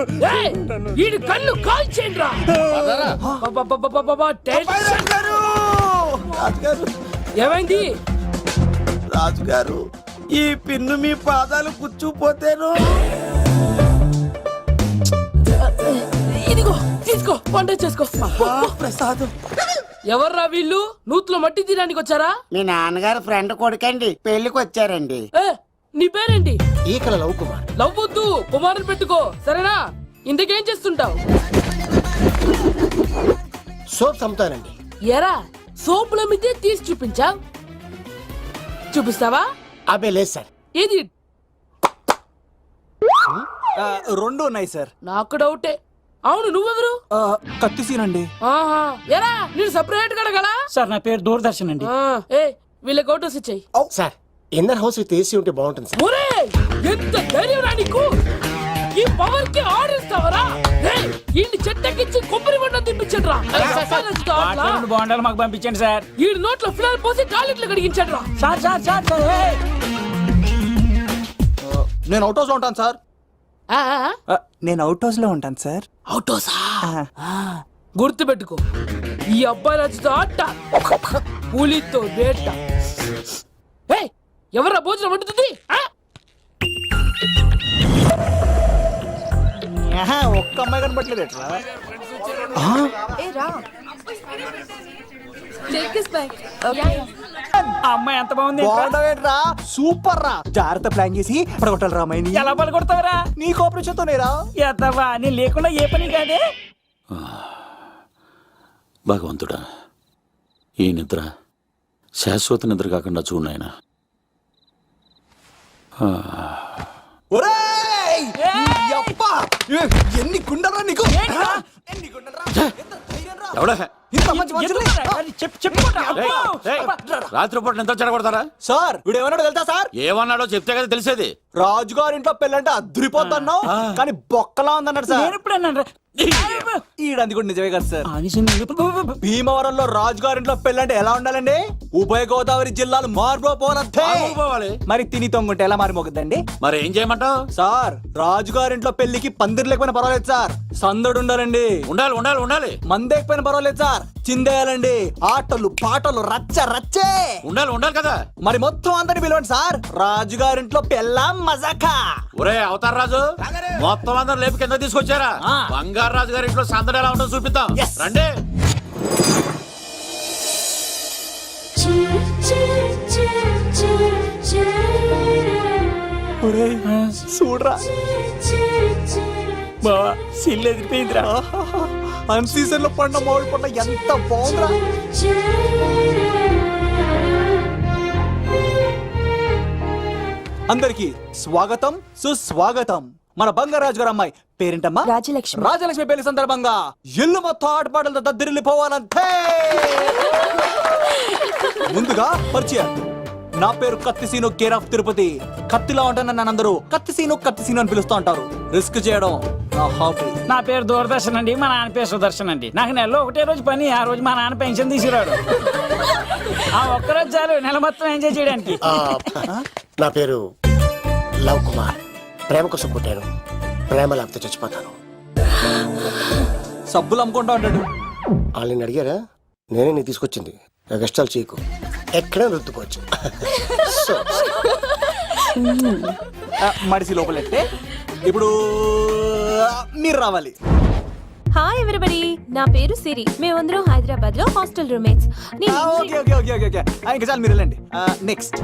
ఈడు కన్ను కాల్చేయండిరా. ఏమైంది రాజుగారు? ఈ పిన్ను మీ పాదాలు కూర్చుపోతేను. ఇదిగో తీసుకో, పంట చేసుకో. ప్రసాద్. ఎవర్రా వీళ్ళు? నూతులో మట్టి తీయడానికి వచ్చారా? మీ నాన్నగారు ఫ్రెండ్ కొడుకండి, పెళ్లికి వచ్చారండి. నీ పేరేంటి? ఈకల లవ్ కుమార్. లవ్వొద్దు, కుమారుని పెట్టుకో సరేనా? ఇంతకేం చేస్తుంటావు? సోప్స్ అమ్ముతానండి. ఎరా సోపుల మీద తీసి చూపించావు? చూపిస్తావా? అబ్బే లేదు సార్. ఏది? 2 ఉన్నాయి సార్. నాకు డౌటే. అవును నువ్వెవరు? కత్తిసీనండి. ఆహా, ఎరా నేను సపరేట్ కడగలా? సార్ నా పేరు దూరదర్శన్ అండి. ఏ వీళ్ళ గౌటోస్ ఇచ్చాయి. Sir inner house with AC ఉంటే బాగుంటుంది సార్. ఒరే ఎంత ధైర్యం రా నీకు! ఈ పవర్ కి ఆడిస్తావరా? ఈ చెట్టెక్కించి కొబ్బరి బండ తిప్పించండి రా. బాండాలు మాకు పంపించండి సార్. ఈ నోట్లో ఫినాల్ పోసి టాయిలెట్లు కడిగించండి రా. Sir sir sir sir. నేను అవుట్ హౌస్ లో ఉంటాను సార్. నేను అవుట్ హౌస్ లో ఉంటాను సార్. అవుట్ హౌసా? గుర్తు పెట్టుకో, ఈ అబ్బాయి రాజుతో ఆట, పులితో వేట. ఎవరా భోజనం వండుతుంది? ఒక్క అమ్మాయి కనబట్టలేదు ఎట్లా? అమ్మాయి ఎంత బాగుంది. బాగుండవేట్రా? సూపర్ రా. జాగ్రత్త ప్లాన్ చేసి పడగొట్టాలి రామాయణి. ఎలా పడగొడతావరా? నీ కోఆపరేషన్ తోనేరా. ఎత్తవా నేను లేకుండా ఏ పని కాదే. భగవంతుడా, ఈ నిద్ర శాశ్వత నిద్ర కాకుండా చూడాయన. ఎన్ని గుండెలరా నీకు? రాత్రిపూట నిద్ర చెడగొడతారా సార్? వీడు ఏమన్నాడు తెలుసా సార్? ఏమన్నాడో చెప్తే కదా తెలిసేది. రాజుగారి ఇంట్లో పెళ్ళంటే అద్దరిపోతున్నావు కానీ బొక్కలా ఉందన్నాడు సార్. ఈడంది కూడా నిజమే కదా సార్. భీమవరంలో రాజుగారింట్లో పెళ్ళంటే ఎలా ఉండాలండి? ఉభయ గోదావరి జిల్లాలు మారిపోవాలి. మరి తిని తొంగుంటే ఎలా మారిపోతుందండి? మరి ఏం చేయమంటావు సార్? రాజుగారింట్లో పెళ్లికి పందిరి లేకపోయినా పర్వాలేదు సార్, సందడు ఉండాలండి. ఉండాలి ఉండాలి ఉండాలి. మందేకపోయినా పర్వాలేదు సార్, చిందేయాలండి. ఆటలు పాటలు రచ్చ రచ్చే ఉండాలి కదా. మరి మొత్తం అందరిని పిలవండి సార్. రాజుగారింట్లో పెళ్ళాం మజాకా. ఒరే అవతార్ రాజు, మొత్తం అందరూ లేపు కింద తీసుకొచ్చారా? బంగారు రాజు గారి ఇంట్లో సందడి ఎలా ఉంటుందో చూపిద్దాం. రండి. చూడరా బావా సిల్లు ఎదిరిపోయిందిరా. అన్ సీజన్ లో పడిన మామిడి పంట ఎంత బాగుందిరా. అందరికి స్వాగతం సుస్వాగతం. మన బంగారాజు గారు అమ్మాయి పేరేంటమ్మా? రాజలక్ష్మి. రాజలక్ష్మి పెళ్లి సందర్భంగా ఇల్లు మొత్తం ఆటపాటలతో దద్దరిల్లిపోవాలంతే. ముందుగా పరిచయం. నా పేరు కత్తిసీను, కేర్ ఆఫ్ తిరుపతి. కత్తిలా ఉంటాను నన్ను అందరూ కత్తిసీను అని పిలుస్తూ ఉంటారు. రిస్క్ చేయడం నా హాబీ. నా పేరు దూరదర్శన్ అండి, మా నాన్న పేరు సుదర్శన్ అండి. నాకు నెలలో ఒకటే రోజు పని, ఆ రోజు మా నాన్న పెన్షన్ తీసుకురాడు. ఆ ఒక్కరోజు చాలు నెల మొత్తం ఎంజాయ్ చేయడానికి. నా పేరు లవ్ కుమార్. ప్రేమ కోసం పుట్టాను, ప్రేమ లేకపోతే చచ్చిపోతాను. సబ్బులు అమ్ముకుంటా ఉంటాడు. వాళ్ళని అడిగారా? నేనే నీ తీసుకొచ్చింది. కష్టాలు చేయకు, ఎక్కడ రుద్దుకోవచ్చు. మడిసి లోపలెట్టే. ఇప్పుడు మీరు రావాలి. హాయ్ ఎవరీబడి, నా పేరు సిరి. మేమందరం హైదరాబాద్ లో hostel roommates. Okay okay okay okay okay ఇంకా చాలు, మీరు వెళ్ళండి. Next.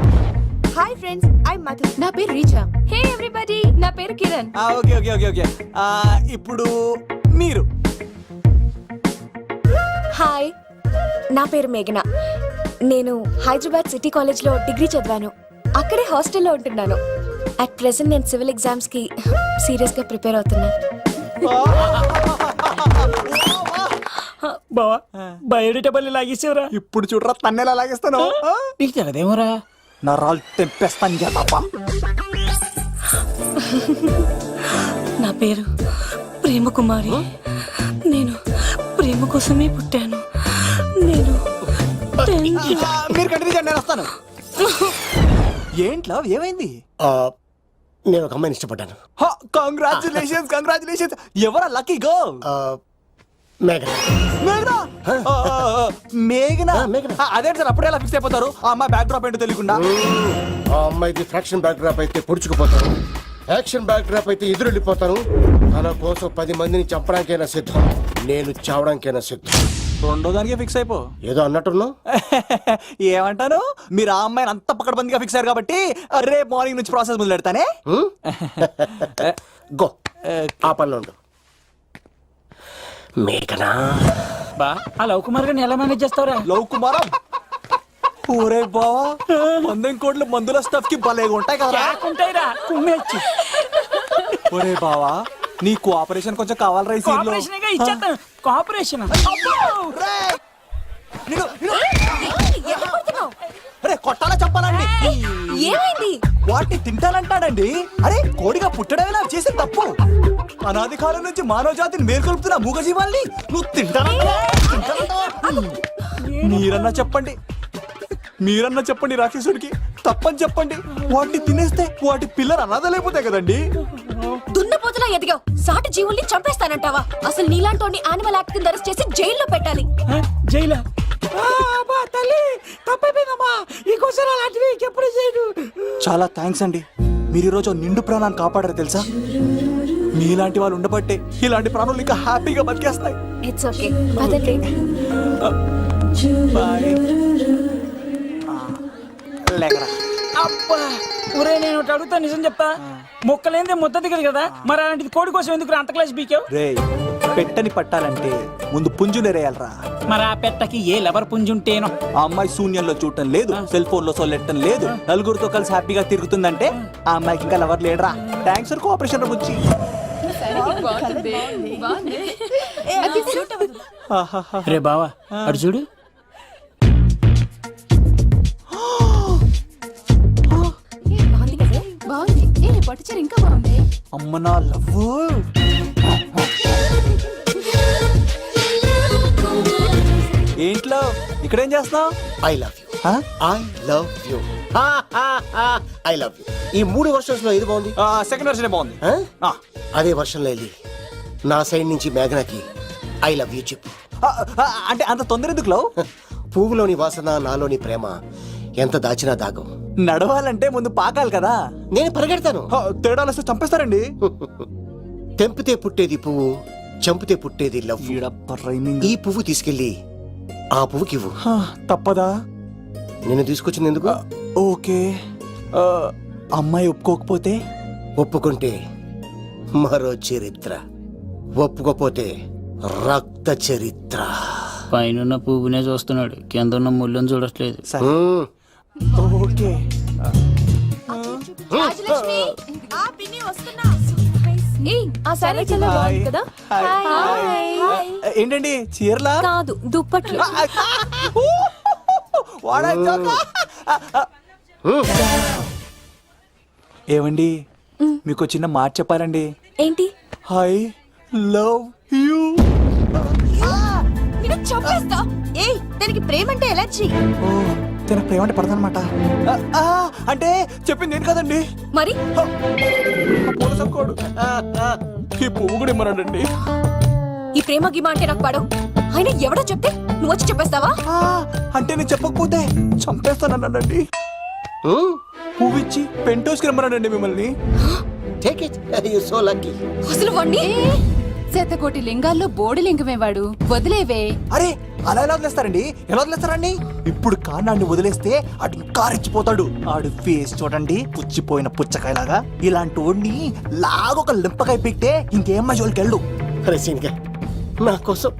Hi friends, I Madhu. నా పేరు రీచా. హే ఎవరీబడి, నా పేరు Kiran. Okay okay okay okay ఇప్పుడు మీరు. హాయ్, నా పేరు మేఘన. నేను హైదరాబాద్ సిటీ కాలేజ్ లో డిగ్రీ చదివాను. అక్కడే హాస్టల్లో ఉంటున్నాను. అట్ ప్రెసెంట్ నేను సివిల్ ఎగ్జామ్స్ కి సీరియస్ గా ప్రిపేర్ అవుతున్నా. బావా బయోడేటా పల్లి లాగేసేవరా. ఇప్పుడు చూడరా తన్నెలా లాగేస్తాను. నీకు తెగదేమోరా. నా రాళ్ళు తెంపేస్తాను కదా. నా పేరు ప్రేమ కుమారి. నేను ప్రేమ కోసమే పుట్టాను. నేను మీరు కంటిన్యూ చేయండి, నేను వస్తాను. ఏంట్లో ఏమైంది? నేను ఒక అమ్మాయిని ఇష్టపడ్డాను. Congratulations congratulations. ఎవరా లక్కీ గర్ల్? మేఘన. మేఘనా? అదే సార్, అప్పుడే ఎలా ఫిక్స్ అయిపోతారు? ఆ అమ్మాయి బ్యాక్ డ్రాప్ ఏంటో తెలియకుండా. ఆ అమ్మాయిది ఫ్రాక్షన్ బ్యాక్ డ్రాప్ అయితే పొడుచుకుపోతాను, యాక్షన్ బ్యాక్ డ్రాప్ అయితే ఎదురు వెళ్ళిపోతాను. తన కోసం 10 మందిని చంపడానికైనా సిద్ధం, నేను చావడానికైనా సిద్ధం. రెండో దానికే ఫిక్స్ అయిపో. ఏదో అన్నట్టున్నావు. ఏమంటాను? మీరు ఆ అమ్మాయిని అంత పక్కడబందిగా ఫిక్స్ అయ్యారు కాబట్టి రేపు మార్నింగ్ నుంచి ప్రాసెస్ మొదలు పెడతానే. గో, ఆ పనిలో ఉండు. మేఘనా. బా ఆ లవ్ కుమార్ గారిని ఎలా మేనేజ్ చేస్తావురా? లవ్ కుమారా? ఊరే బావా, 100 కోట్ల మందుల స్టఫ్ కి భలేగా ఉంటాయి కదా. ఉంటాయిరా, కుమ్మేచ్చి. ఒరే బావా, నీ కోఆపరేషన్ కొంచెం కావాలి రైస్. ఇచ్చేస్తాను కోఆపరేషన్. కొట్టాలా చెప్పాలండి? ఏమైంది? వాటిని తింటానంటాడండి. అరే కోడిగా పుట్టడమే నాకు చేసిన తప్పు. అనాది కాలం నుంచి మానవ జాతిని మేల్కొల్పుతున్న మూగజీవాల్ని నువ్వు తింటానంటా? మీరన్నా చెప్పండి, మీరన్నా చెప్పండి రాక్షసుడికి. తప్పని చెప్పండి. వాటిని తినేస్తే వాటి పిల్లలు అనాథలైపోతాయి కదండి. దున్నపోతులా ఎదిగావు, సాటి జీవుల్ని చంపేస్తానంటావా? అసలు నీలాంటి యానిమల్ యాక్ట్ కింద అరెస్ట్ చేసి జైల్లో పెట్టాలి. జైలా? తల్లి తప్పైపోయిందమ్మా, ఇంకోసారి అలాంటివి ఎప్పుడు చేయడు. చాలా థ్యాంక్స్ అండి, మీరు ఈరోజు నిండు ప్రాణాన్ని కాపాడారు తెలుసా. మీలాంటి వాళ్ళు ఉండబట్టే ఇలాంటి ప్రాణులు ఇంకా హ్యాపీగా బతికేస్తాయి. ఇట్స్ ఓకే, పదండి. లేకరా. అబ్బా ఒరే, నేను ఒకటి అడుగుతా, నిజం చెప్తా. మొక్కలేందే ముద్ద దిగదు కదా, మరి అలాంటిది కోడి కోసం ఎందుకు అంత క్లాస్ బీకావు? రే, పెట్టని పట్టాలంటే ముందు పుంజునేరేయాలరా. మరి ఆ పెట్టకి ఏ లవర్ పుంజుంటేనో. ఆ అమ్మాయి శూన్యంలో చూడటం లేదు, సెల్ ఫోన్ లో సొల్లెట్టడం లేదు, నలుగురితో కలిసి హ్యాపీగా తిరుగుతుందంటే ఆ అమ్మాయికి ఇంకా లవర్ లేడరా. థ్యాంక్స్ ఫర్ కోఆపరేషన్ బుచ్చి. రే బావా అడు చూడు. ఇంకా బాగుంది. అమ్మ నా లవ్. ఏంట్లో ఇక్కడేం చేస్తున్నావు? I love you. I love you. I love you. ఈ 3 వర్షన్స్ లో ఏది బాగుంది? సెకండ్ వర్షన్ బాగుంది. అదే వర్షంలో వెళ్ళి నా సైడ్ నుంచి మేఘనాకి ఐ లవ్ యూ చెప్పు. అంటే అంత తొందర ఎందుకు లవ్? పువ్వులోని వాసన నాలోని ప్రేమ ఎంత దాచినా దాగం. నడవాలంటే ముందు పాకాలి కదా. నేను పరిగెడతాను. తేడాలు వస్తే చంపేస్తారండి. తెంపితే పుట్టేది పువ్వు, చంపితే పుట్టేది లవ్. ఈ పువ్వు తీసుకెళ్ళి ఆ పువ్వుకి ఇవ్వు. తప్పదా? నేను తీసుకొచ్చింది ఎందుకు? ఓకే. అమ్మాయి ఒప్పుకోకపోతే? ఒప్పుకుంటే మరో చరిత్ర, ఒప్పుకోపోతే రక్త చరిత్ర. పైన పువ్వునే చూస్తున్నాడు, కింద ఉన్న ముళ్ళని చూడట్లేదు. ఓకే. ఆ సారీ చాలా బాగుంది కదా. ఏంటండి చీరలా? కాదు, దుప్పట్లు. ఏమండి, మీకు చిన్న మాట చెప్పాలండి. ఏంటి? I love you. చంపేస్తా. ఏయ్, దానికి ప్రేమ అంటే ఎలర్జీ. తన ప్రేమ అంటే పడదనమాట. అంటే చెప్పింది నేను కదండి. మరి ఈ పువ్వు కూడా ఇమ్మన్నాడండి. ఈ ప్రేమ గిమ అంటే నాకు పడవు. అయినా ఎవడో చెప్తే నువ్వు వచ్చి చెప్పేస్తావా? అంటే నేను చెప్పకపోతే చంపేస్తానన్నాడండి. పువ్వు ఇచ్చి పెంటోస్కి రమ్మన్నాడండి మిమ్మల్ని. Take it, you so lucky. అసలు వాణ్ణి శతకోటి లింగాల్లో బోడి లింగమేవాడు, వదిలేవే. అరే, అలా ఎలా వదిలేస్తారండి? ఎలా వదిలేస్తారండి? ఇప్పుడు కాన్నాడిని వదిలేస్తే అటు ఇంకా రెచ్చిపోతాడు. ఆడు ఫేస్ చూడండి, పుచ్చిపోయిన పుచ్చకాయలాగా. ఇలాంటి వాడిని లాగొక లింపకాయ పెట్టే ఇంకేం మజోలికి వెళ్ళు. అరే సీన్గా, నా కోసం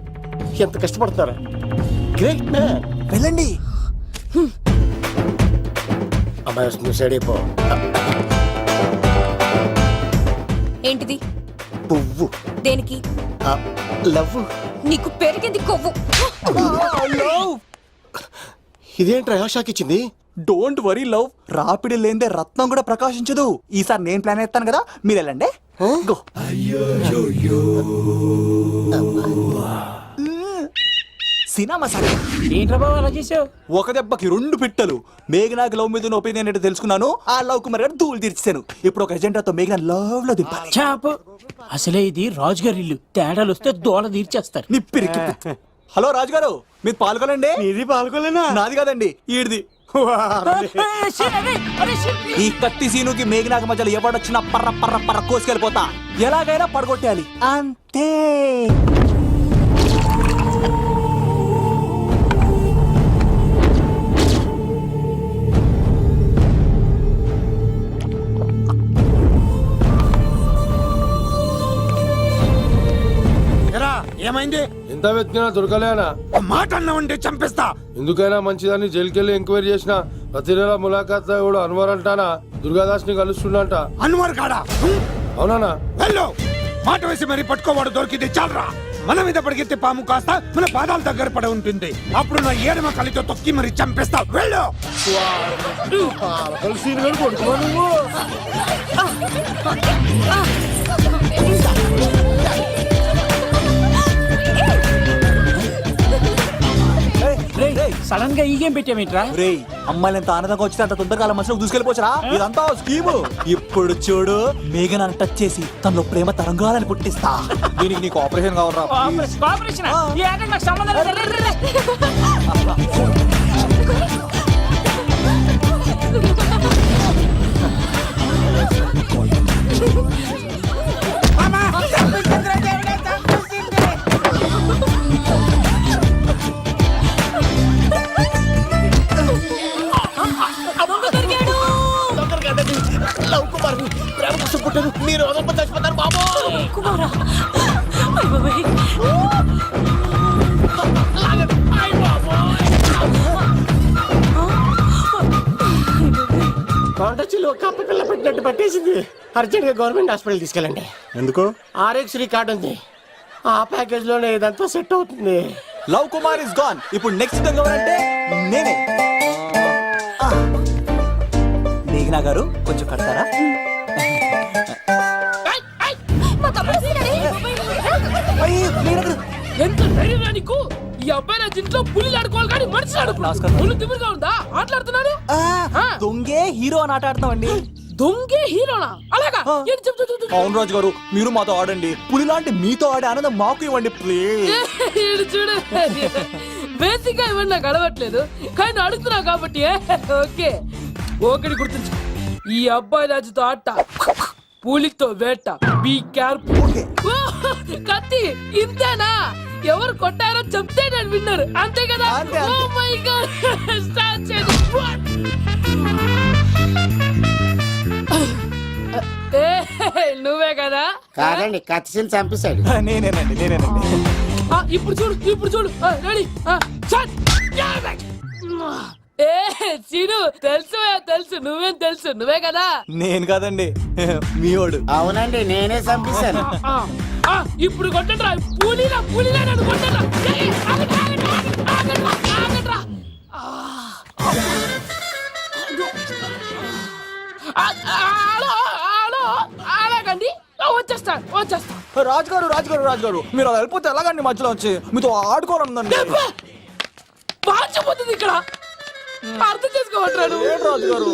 ఎంత కష్టపడతారా? Great man. వెళ్ళండి. అమ్మాయి వస్తుంది, సైడ్ అయిపో. ఏంటిది? పువ్వు. దేనికి? లవ్. నీకు పెరిగింది కొవ్వు. ఇదేంట్రా షాక్ ఇచ్చింది? డోంట్ వరీ లవ్, రాపిడి లేదే రత్నం కూడా ప్రకాశించదు. ఈసారి నేను ప్లాన్ ఎత్తాను కదా, మీరు వెళ్ళండి. గో. సినిమా సరే. ఏంట్రా బాబు అలా చేసావు? ఒక దెబ్బకి 2 పిట్టలు. మేఘనాకి లవ్ మీద ఒపీనియన్ ఏంటో తెలుసుకున్నాను. ఆ లవ్ కుమార్ గారు ధూళి తీర్చాను. ఇప్పుడు ఒక ఎజెండాతో మేఘనా లవ్ లో దింపాలి. చాపు. అసలే ఇది రాజుగారి ఇల్లు, తేడాలు వస్తే దోళ తీర్చేస్తారు. నిప్పిరికి. హలో రాజుగారు, మీరు పాల్గొనండి. ఇది పాల్గొలేనా? నాది కాదండి, ఈడిది. ఈ కత్తి సీనుకి మేఘనాకి మధ్యలో ఎవడొచ్చినా పర్ర పర్ర పర్ర కోసుకెళ్ళిపోతా. ఎలాగైనా పడగొట్టాలి అంతే. ఏమైంది? ఎంత వెతికినా దొరకలేనా? మాట అన్నావంటే చంపేస్తా. ఎందుకైనా మంచిదని జైలుకెళ్ళి ఎంక్వైరీ చేసిన ప్రతి నెల ములాఖాత్ కూడా అన్వర్ అంటానా దుర్గాదాస్ ని కలుస్తుండంట. అన్వర్ కాడా? అవునా? వెళ్ళు. మాట వేసి మరి పట్టుకోవాడు, దొరికింది చాలరా. మన మీద పడిగితే పాము కాస్త మన పాదాల దగ్గర పడి ఉంటుంది. అప్పుడు నా ఏడమ కలితో తొక్కి మరి చంపేస్తా. వెళ్ళు. సడన్ గా ఈ గేమ్ పెట్టామేంట్రా? రే, అమ్మాయిలు ఎంత ఆనందంగా వచ్చితే అంత తొందరగా మనసులోకి దూసుకెళ్ళిపోవచ్చురా. ఇదంతా స్కీము. ఇప్పుడు చూడు, మేఘనాన్ని టచ్ చేసి తనలో ప్రేమ తరంగాలని పుట్టిస్తా. దీనికి నీకు ఆపరేషన్ కావాలరా? కోఆపరేషన్ ఈ ఆటకి నాకు సంబంధం లేదు. లవ్ కుమార్, ప్రేమ కోసం పుట్టారు. మీరు వదలప చచ్చిపోతారు బాబు. కుమారా, కొండచిలో కప్ప పిల్ల పెట్టినట్టు పట్టేసింది. అర్జెంట్ గా గవర్నమెంట్ హాస్పిటల్ తీసుకెళ్ళండి. ఎందుకు? ఆర్ఎక్స్ కార్డు ఉంది, ఆ ప్యాకేజ్ లోనే ఇదంతా సెట్ అవుతుంది. Love Kumar is gone. ఇప్పుడు నెక్స్ట్ దొంగ ఎవరంటే నేనే. మేఘనా గారు కొంచెం కడతారా? ఎంత ధైర్యం నీకు? ఈ అబ్బాయి నా ఇంట్లో పులి ఆడుకోవాలి కానీ మనిషి ఆడుకున్నాడు. తిమ్మిరిగా ఉందా ఆటలాడుతున్నాడు? దొంగే హీరో అని ఆట ఆడతామండి. దొంగే హీరోనా అలాగా ఏంటి చెప్పు, చెప్పు, చెప్పు. అవును రాజు గారు, మీరు మాతో ఆడండి. పులి లాంటి మీతో ఆడే ఆనందం మాకు ఇవ్వండి ప్లీజ్. ఈడు చూడు బేసిక్ గా ఇవన్నీ నాకు అడవట్లేదు కానీ అడుగుతున్నా కాబట్టి ఓకే ఒకటి గుర్తుంచు, ఈ అబ్బాయి రాజుతో ఆట పూలితో వేట, బీ కేర్ఫుల్. కత్తి ఇంతేనా? ఎవరు కొట్టారో చెప్తే నేను విన్నారు అంతే కదా. అంతే, అంతే. Oh my God. Start చేయండి. నువ్వే కదా? కాదండి కత్తిని చంపేశాడు. నేనేనండి. ఇప్పుడు చూడు రెడీ. ఏ సీను తెలుసు నువ్వేం తెలుసు నువ్వే కదా? నేను కాదండి, మీవాడు. అవునండి నేనే చంపేశాను. ఇప్పుడు కొట్టండిరా పూలీలా నన్ను కొట్టండిరా. ఏయ్, ఆగండ్రా. అలాగండి వచ్చేస్తా. రాజు గారు మీరు అలా వెళ్ళిపోతే ఎలాగండి? మధ్యలో వచ్చి మీతో ఆడుకోవాలందండి. మార్చిపోతుంది ఇక్కడ, అర్థం చేసుకోవట్రాడు. ఏం రాజు గారు?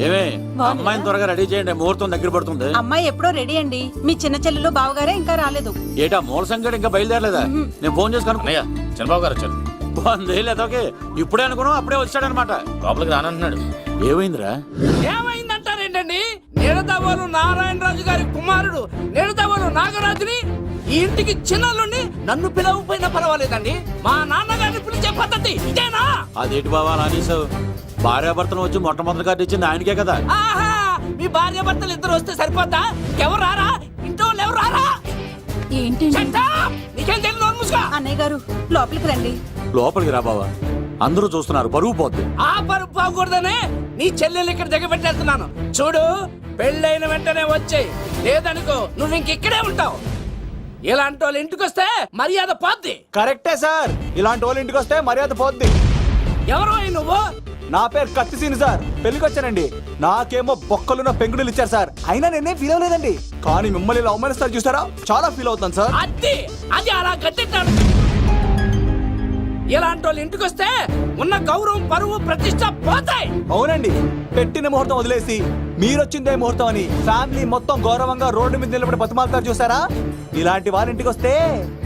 ఏమే అమ్మాయిని త్వరగా రెడీ చేయండి, ముహూర్తం దగ్గర పడుతుంది. అమ్మాయి ఎప్పుడో రెడీ అండి, మీ చిన్న చెల్లెలు బావగారే ఇంకా రాలేదు. ఏటా మూల సంగతి ఇంకా బయలుదేరలేదా? నేను ఫోన్ చేసి కనుక్కున్నాయా చంద్రబాబు గారు వచ్చారు. లేదోకే ఇప్పుడే అనుకున్నావు, అప్పుడే వచ్చాడనమాట. లోపలికి రానంటున్నాడు. ఏమైందిరా? ఏమైందంటారేంటండి? నిడదవోలు నారాయణరాజు గారి కుమారుడు నిడదవోలు నాగరాజుని ఈ ఇంటికి చిన్నల్లుండి నన్ను పిలవకపోయినా పర్వాలేదండి, మా నాన్నగారిని పిలిచే పద్ధతి ఇదేనా? అదేంటి బాబా అలా అనేసావు? భార్యాభర్తను వచ్చి మొట్టమొదటి కార్డు ఇచ్చింది ఆయనకే కదా. ఆహా, మీ భార్యాభర్తలు ఇద్దరు వస్తే సరిపోతా? ఎవరు రారా? ఇంట్లో వాళ్ళు ఎవరు రారా? ఏంటి నీకేం తెలియదు మూసుగా. అన్నయ్య గారు లోపలికి రండి. లోపలికి రా బాబా, అందరూ చూస్తున్నారు, పరువు పోద్ది. ఆ పరుపు పోకూడదనే నీ చెల్లెలు ఇక్కడ దిగబెట్టేస్తున్నాను. చూడు, పెళ్ళైన వెంటనే వచ్చేయి, లేదనుకో నువ్వు ఇంకెక్కడే ఉంటావు. ఇలాంటి వాళ్ళు ఇంటికి వస్తే మర్యాద పోద్ది. కరెక్టే సార్, ఇలాంటి వాళ్ళ ఇంటికి వస్తే మర్యాద పోద్ది. ఎవరు నువ్వు? నా పేరు కత్తిసీని సార్, పెళ్లికి వచ్చానండి. నాకేమో బొక్కలున్న పెంగుడులు ఇచ్చారు సార్, అయినా నేనేం ఫీల్ అవ్వలేదండి. కానీ మిమ్మల్ని ఇలా అవమానిస్తారు చూసారా, చాలా ఫీల్ అవుతాను సార్. అది అలా గట్టిట్టాడు. ఇలాంటి వాళ్ళు ఇంటికి వస్తే ఉన్న గౌరవం, పరువు, ప్రతిష్ట పోతాయి. అవునండి, పెట్టిన ముహూర్తం వదిలేసి మీరొచ్చిందే ముహూర్తం అని ఫ్యామిలీ మొత్తం గౌరవంగా రోడ్డు మీద నిలబడి బతిమాలుతారు చూసారా, ఇలాంటి వాళ్ళ ఇంటికి వస్తే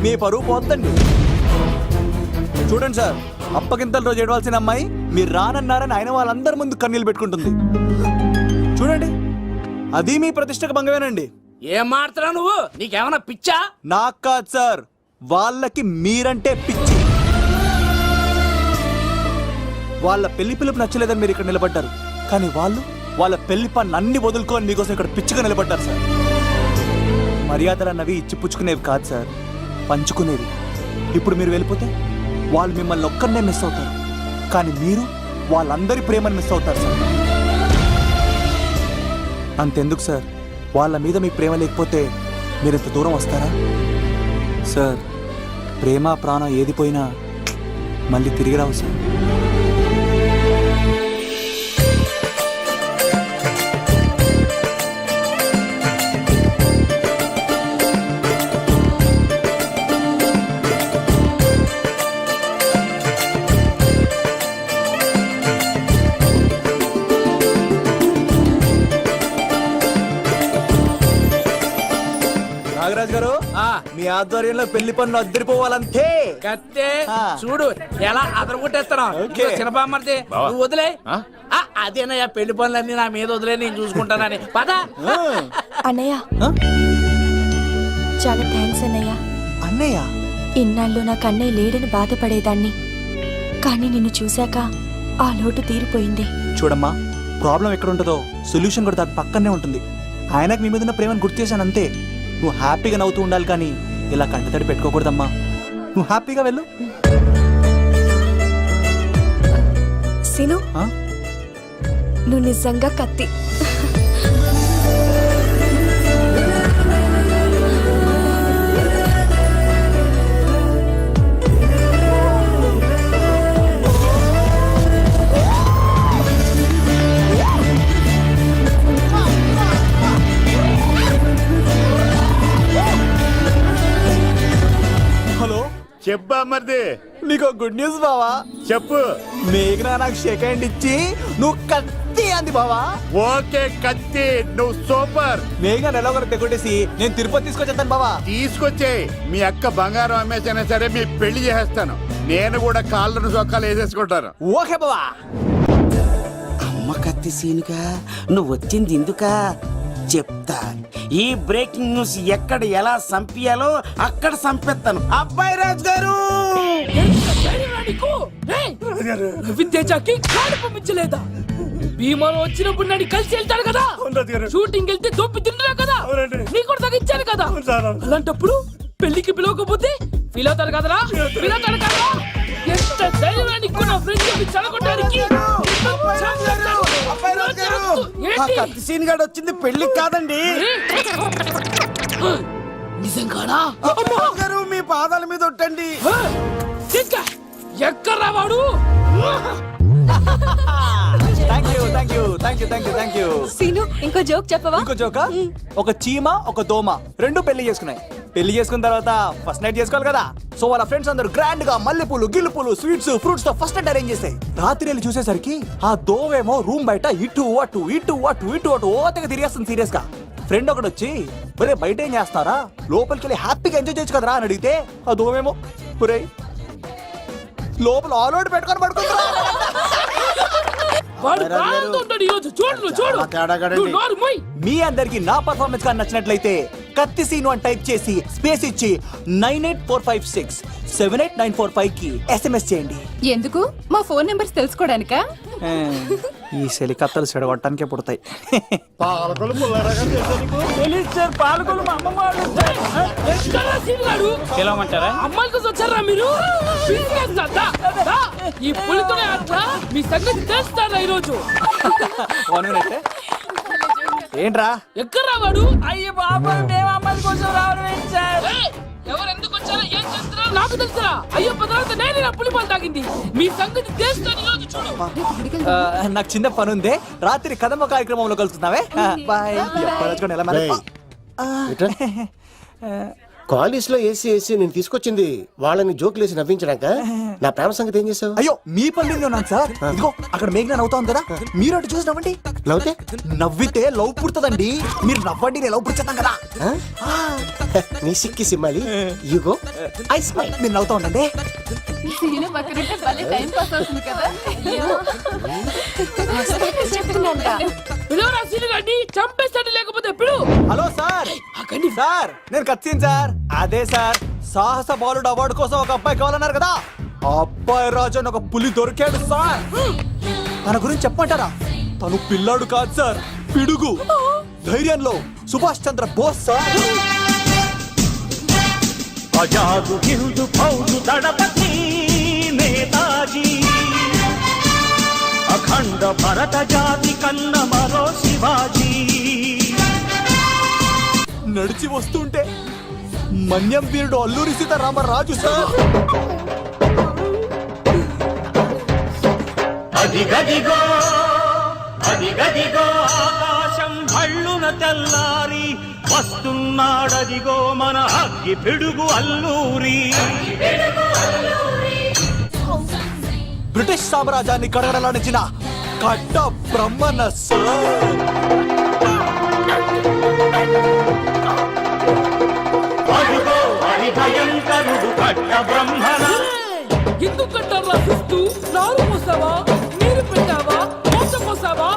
మీ పరువు పోతుందండి. చూడండి సార్, అప్పగింతల రోజు ఏడవాల్సిన అమ్మాయి మీరు రానన్నారని ఆయన వాళ్ళందరి ముందు కన్నీళ్ళు పెట్టుకుంటుంది. చూడండి, అది మీ ప్రతిష్టకు భంగమేనండి. ఏం మాట్లాడుతున్నావు నువ్వు? నీకేమైనా పిచ్చా? నాకు కాదు సార్, వాళ్ళకి మీరంటే పిచ్చి. వాళ్ళ పెళ్లి పిలుపు నచ్చలేదని మీరు ఇక్కడ నిలబడ్డారు, కానీ వాళ్ళు వాళ్ళ పెళ్లి పని అన్ని వదులుకొని మీకోసం ఇక్కడ పిచ్చిగా నిలబడ్డారు సార్. మర్యాదలు అన్నవి ఇచ్చిపుచ్చుకునేవి కాదు సార్, పంచుకునేవి. ఇప్పుడు మీరు వెళ్ళిపోతే వాళ్ళు మిమ్మల్ని ఒక్కరినే మిస్ అవుతారు, కానీ మీరు వాళ్ళందరి ప్రేమను మిస్ అవుతారు సార్. అంతెందుకు సార్, వాళ్ళ మీద మీకు ప్రేమ లేకపోతే మీరు ఇంత దూరం వస్తారా సార్? ప్రేమ ప్రాణం ఏది పోయినా మళ్ళీ తిరిగి రావు సార్. నాగరాజ్ గారు, మీ ఆధ్వర్యంలో పెళ్లి పనులు అద్దరిపోవాలంతే. కత్తే చూడు ఎలా అదరగొట్టేస్తున్నావు. చిన్నబామ్మర్ది నువ్వు వదిలే. అదేనయ్యా, పెళ్లి పనులన్నీ నా మీద వదిలే, నేను చూసుకుంటానని. పద అన్నయ్య, చాలా థ్యాంక్స్ అన్నయ్య. అన్నయ్య, ఇన్నాళ్ళు నాకు అన్నయ్య లేడని బాధపడేదాన్ని, కానీ నిన్ను చూశాక ఆ లోటు తీరిపోయింది. చూడమ్మా, ప్రాబ్లం ఎక్కడ ఉంటుందో సొల్యూషన్ కూడా దాని పక్కనే ఉంటుంది. ఆయనకు మీ మీద ఉన్న ప్రేమను గుర్తు చేశాను అంతే. నువ్వు హ్యాపీగా నవ్వుతూ ఉండాలి, కానీ ఇలా కంటతడి పెట్టుకోకూడదమ్మా. నువ్వు హ్యాపీగా వెళ్ళు. సీను, నువ్వు నిజంగా కత్తి. చెప్పా మరిది. నీకు గుడ్ న్యూస్ బావా. చెప్పు. మేఘనా నాకు షేక్ హ్యాండ్ ఇచ్చి నువ్వు కత్తి అంది బావా. ఓకే కత్తి, నువ్వు సూపర్. మేఘన ఎలా ఒకటి తెగొట్టేసి నేను తిరుపతి తీసుకొచ్చేస్తాను బావా. తీసుకొచ్చే మీ అక్క బంగారం అమ్మేసైనా సరే మీ పెళ్లి చేసేస్తాను. నేను కూడా కాళ్ళను చొక్కాలు వేసేసుకుంటాను. ఓకే బావా. అమ్మ కత్తి సీనుగా నువ్వు వచ్చింది ఎందుకా చెప్తా. ఈ బ్రేకింగ్ న్యూస్ ఎక్కడ ఎలా సంపియాలో అక్కడ సంపెత్తాను. అబ్బాయి రాజు గారు విద్యాచాకి కాడు పంపించలేదా? భీమాలో వచ్చినప్పుడు నన్ను కలిసి వెళ్తాడు కదా, షూటింగ్ వెళ్తే దొప్పి తింటున్నా కదా, నీ కూడా తగ్గించాను కదా. అలాంటప్పుడు పెళ్లికి పిలవకపోతే ఫీల్ అవుతాడు కదరా, ఫీల్ అవుతాడు కదా. ఎంత ధైర్యాన్ని నా ఫ్రెండ్ చదవడానికి కత్తి సీన్ గాడు వచ్చింది పెళ్లికి కాదండి. నిజంగానా? గారు మీ పాదాల మీద ఒట్టండి. ఎక్కడ్రా వాడు? Thank you. సీను ఇంకో జోక్ చెప్పవా? ఇంకో జోకా? ఒక చీమ ఒక దోమ రెండు పెళ్లి చేసుకున్నాయి. పెళ్లి చేసుకున్న తర్వాత ఫస్ట్ నైట్ చేసుకోవాలి కదా. సో వాళ్ళ ఫ్రెండ్స్ అందరూ గ్రాండ్ గా మల్లెపూలు గిల్లుపూలు స్వీట్స్ ఫ్రూట్స్ తో ఫస్ట్ నైట్ అరేంజ్ చేసాయి. రాత్రి వెళ్ళి చూసేసరికి ఆ దోవేమో రూమ్ బయట ఇటు అటు ఇటు అటు ఇటు అటు ఓతగా తిరిగేస్తుంది సీరియస్ గా. ఫ్రెండ్ ఒకటి వచ్చి ఒరే బయట ఏం చేస్తారా, లోపలికి వెళ్ళి హ్యాపీగా ఎంజాయ్ చేయొచ్చు కదరా అని అడిగితే ఆ దోవేమో ఒరే లోపల ఆల్ అవుట్ పెట్టుకొని పడుకుంటా. మీ అందరికి నా పర్ఫార్మెన్స్ గా నచ్చినట్లయితే కత్తి సీను అని టైప్ చేసి స్పేస్ ఇచ్చి 9845678945 కి SMS చేయండి. ఎందుకు? మా ఫోన్ నెంబర్స్ తెలుసుకోవడానికా? ఈ సెలికత్తలు చెడగొట్టడానికే పుడతాయి. పిలవమంటారా? అమ్మాయిల కోసం వచ్చారా మీరు? ఈ పులితోనే అట్లా మీ సంగతి తెలుస్తారా ఈరోజు? ఏంట్రా ఎక్కడ రావాడు? అయ్యో బాబా, మేము అమ్మాయిల కోసం రావడం ఏంటి సార్? ఎవరు ఎందుకు వచ్చారో ఏం చేస్తున్నారో నాకు తెలుసా? అయ్యో పదార్థ నేను నా పులిపాలు తాగింది. మీ సంగతి తెలుస్తాను ఈరోజు చూడు. నాకు చిన్న పని ఉంది, రాత్రి కదమ్మ కార్యక్రమంలో కలుస్తున్నావే. బాయ్. కాలేజ్ లో ఏసీ నేను తీసుకొచ్చింది వాళ్ళని జోకులేసి నవ్వించడాక. నా ప్రేమ సంగతి ఏం చేసావు? అయ్యో మీ పని మీద ఉన్నాను సార్. ఇదిగో అక్కడ మేఘన నవ్వుతాం కదా, మీరు అటు చూసి నవ్వండి. నవ్వుతే నవ్వితే లవ్ పుడుతుందండి. మీరు నవ్వండి, నేను లవ్ పుడిచేస్తాం కదా. నీ సిక్కి సిమ్మాలి యుగో ఐ స్మైల్. మీరు నవ్వుతా ఉండండి. చంపేస్తాడు లేకపోతే ఎప్పుడు? Hello sir. సార్ నేను కత్తిన్ సార్. అదే సార్, సాహస బాలుడు అవార్డు కోసం ఒక అబ్బాయి కావాలన్నారు కదా. ఆ అబ్బాయి రాజు అని ఒక పులి దొరికాడు సార్. తన గురించి చెప్పమంటారా? తను పిల్లాడు కాదు సార్, పిడుగు. ధైర్యంలో సుభాష్ చంద్ర బోస్ సార్. ఆజాదు హిందూ ఫౌజు దళపతి నేతాజీ, అఖండ భరత జాతి కన్న మరో శివాజీ. నడిచి వస్తుంటే మన్యం వీరుడు అల్లూరి సీతారామరాజు సార్. అదిగదిగో అదిగదిగో ఆకాశం భళ్ళున తెల్లారి వస్తున్నాడదిగో మన అగ్గి పిడుగు అల్లూరి. బ్రిటిష్ సామ్రాజ్యాన్ని కడగడలాడించిన కట్ట బ్రహ్మన్న సార్. అదిగో హరి భయంకరుడు కట్ట బ్రహ్మణ. ఎందుకు కట్టారు రాసిస్తూ? నారు పోసావా, నీరు పెట్టావా, మోసం పోసావా,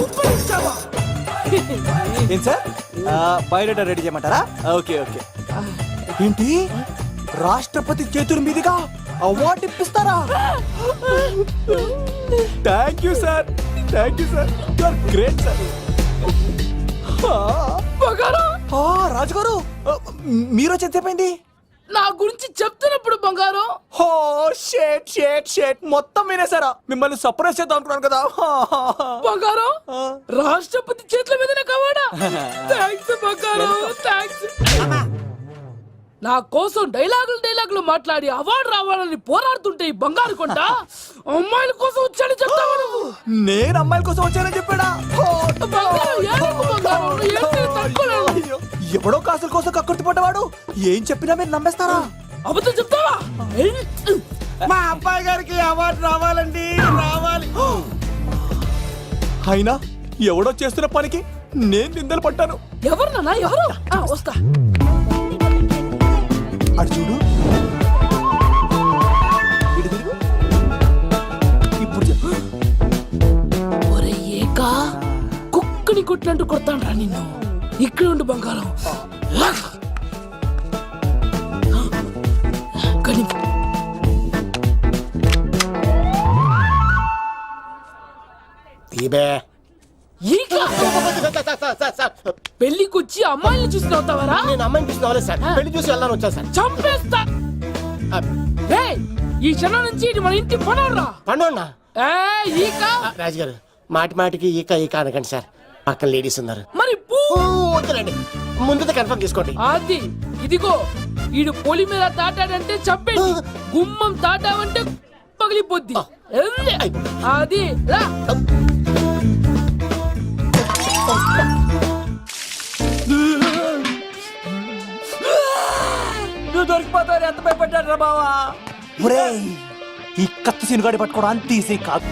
ఉప్పు ఇచ్చావా? ఏం సార్, బయోడేటా రెడీ చేయమంటారా? Okay okay. ఏంటి రాష్ట్రపతి చేతుల మీదుగా అవార్డు ఇప్పిస్తారా? Thank you sir, thank you sir, you are great sir. రాజుగారు మీరు చెప్పింది నా గురించి చెప్తున్నప్పుడు బంగారం. హో షేట్ షేట్ షేట్ మొత్తం వినేసారా? మిమ్మల్ని సర్ప్రైజ్ చేద్దాం అనుకున్నాను కదా. బంగారం రాష్ట్రపతి చేతుల మీదనే కావాడా? థ్యాంక్స్ బంగారం, థ్యాంక్స్. నా కోసం డైలాగులు మాట్లాడి అవార్డు రావాలని పోరాడుతుంటే ఈ బంగారు కొండ అమ్మాయిల కోసం వచ్చాడని చెప్తావా నువ్వు? నేను అమ్మాయిల కోసం వచ్చానని చెప్పాడా? ఎవడో కాసుల కోసం కక్కుర్తి పడ్డవాడు ఏం చెప్పినా మీరు నమ్మేస్తారా? అబద్ధం చెప్తావా మా అబ్బాయి గారికి అవార్డు రావాలండి, రావాలి. అయినా ఎవడో చేస్తున్న పనికి నేను నిందలు పట్టాను. ఎవరు నాన్న ఎవరు వస్తా అటు చూడు, ఇటు తిరుగు. ఇప్పుడు చెప్పు. ఒరే ఏకా కుక్కని కొట్టినట్టు కొడతాను రా నిన్ను. ఇక్కడ ఉండు బంగారం. కానీ తీబే ఈకా పెళ్లికొచ్చి అమ్మాయిని చూసి నవ్వుతావరా? నేను అమ్మాయిని చూసి రాలేదు సార్, పెళ్లి చూసి వెళ్ళాలని వచ్చాను సార్. చంపేస్తా. ఏయ్, ఈ క్షణం నుంచి ఇది మన ఇంటి పనోడ్రా. పండున్నా ఈకా రాజుగారు మాటి మాటికి ఈక ఈక అనకండి సార్, పక్కన లేడీస్ ఉన్నారు. మరి వద్దులండి, ముందు కన్ఫర్మ్ చేసుకోండి. అది ఇదిగో ఈడు పొలి మీద తాటాడంటే చంపేది, గుమ్మం తాటావంటే పగిలిపోద్ది. అది రా. నువ్వు దొరికిపోతావు. ఎంత భయపడ్డాడు రా బావా. ఒరేయ్, ఈ కత్తి సీనుగాడి పట్టుకోవడం అంత ఈజీ కాదు.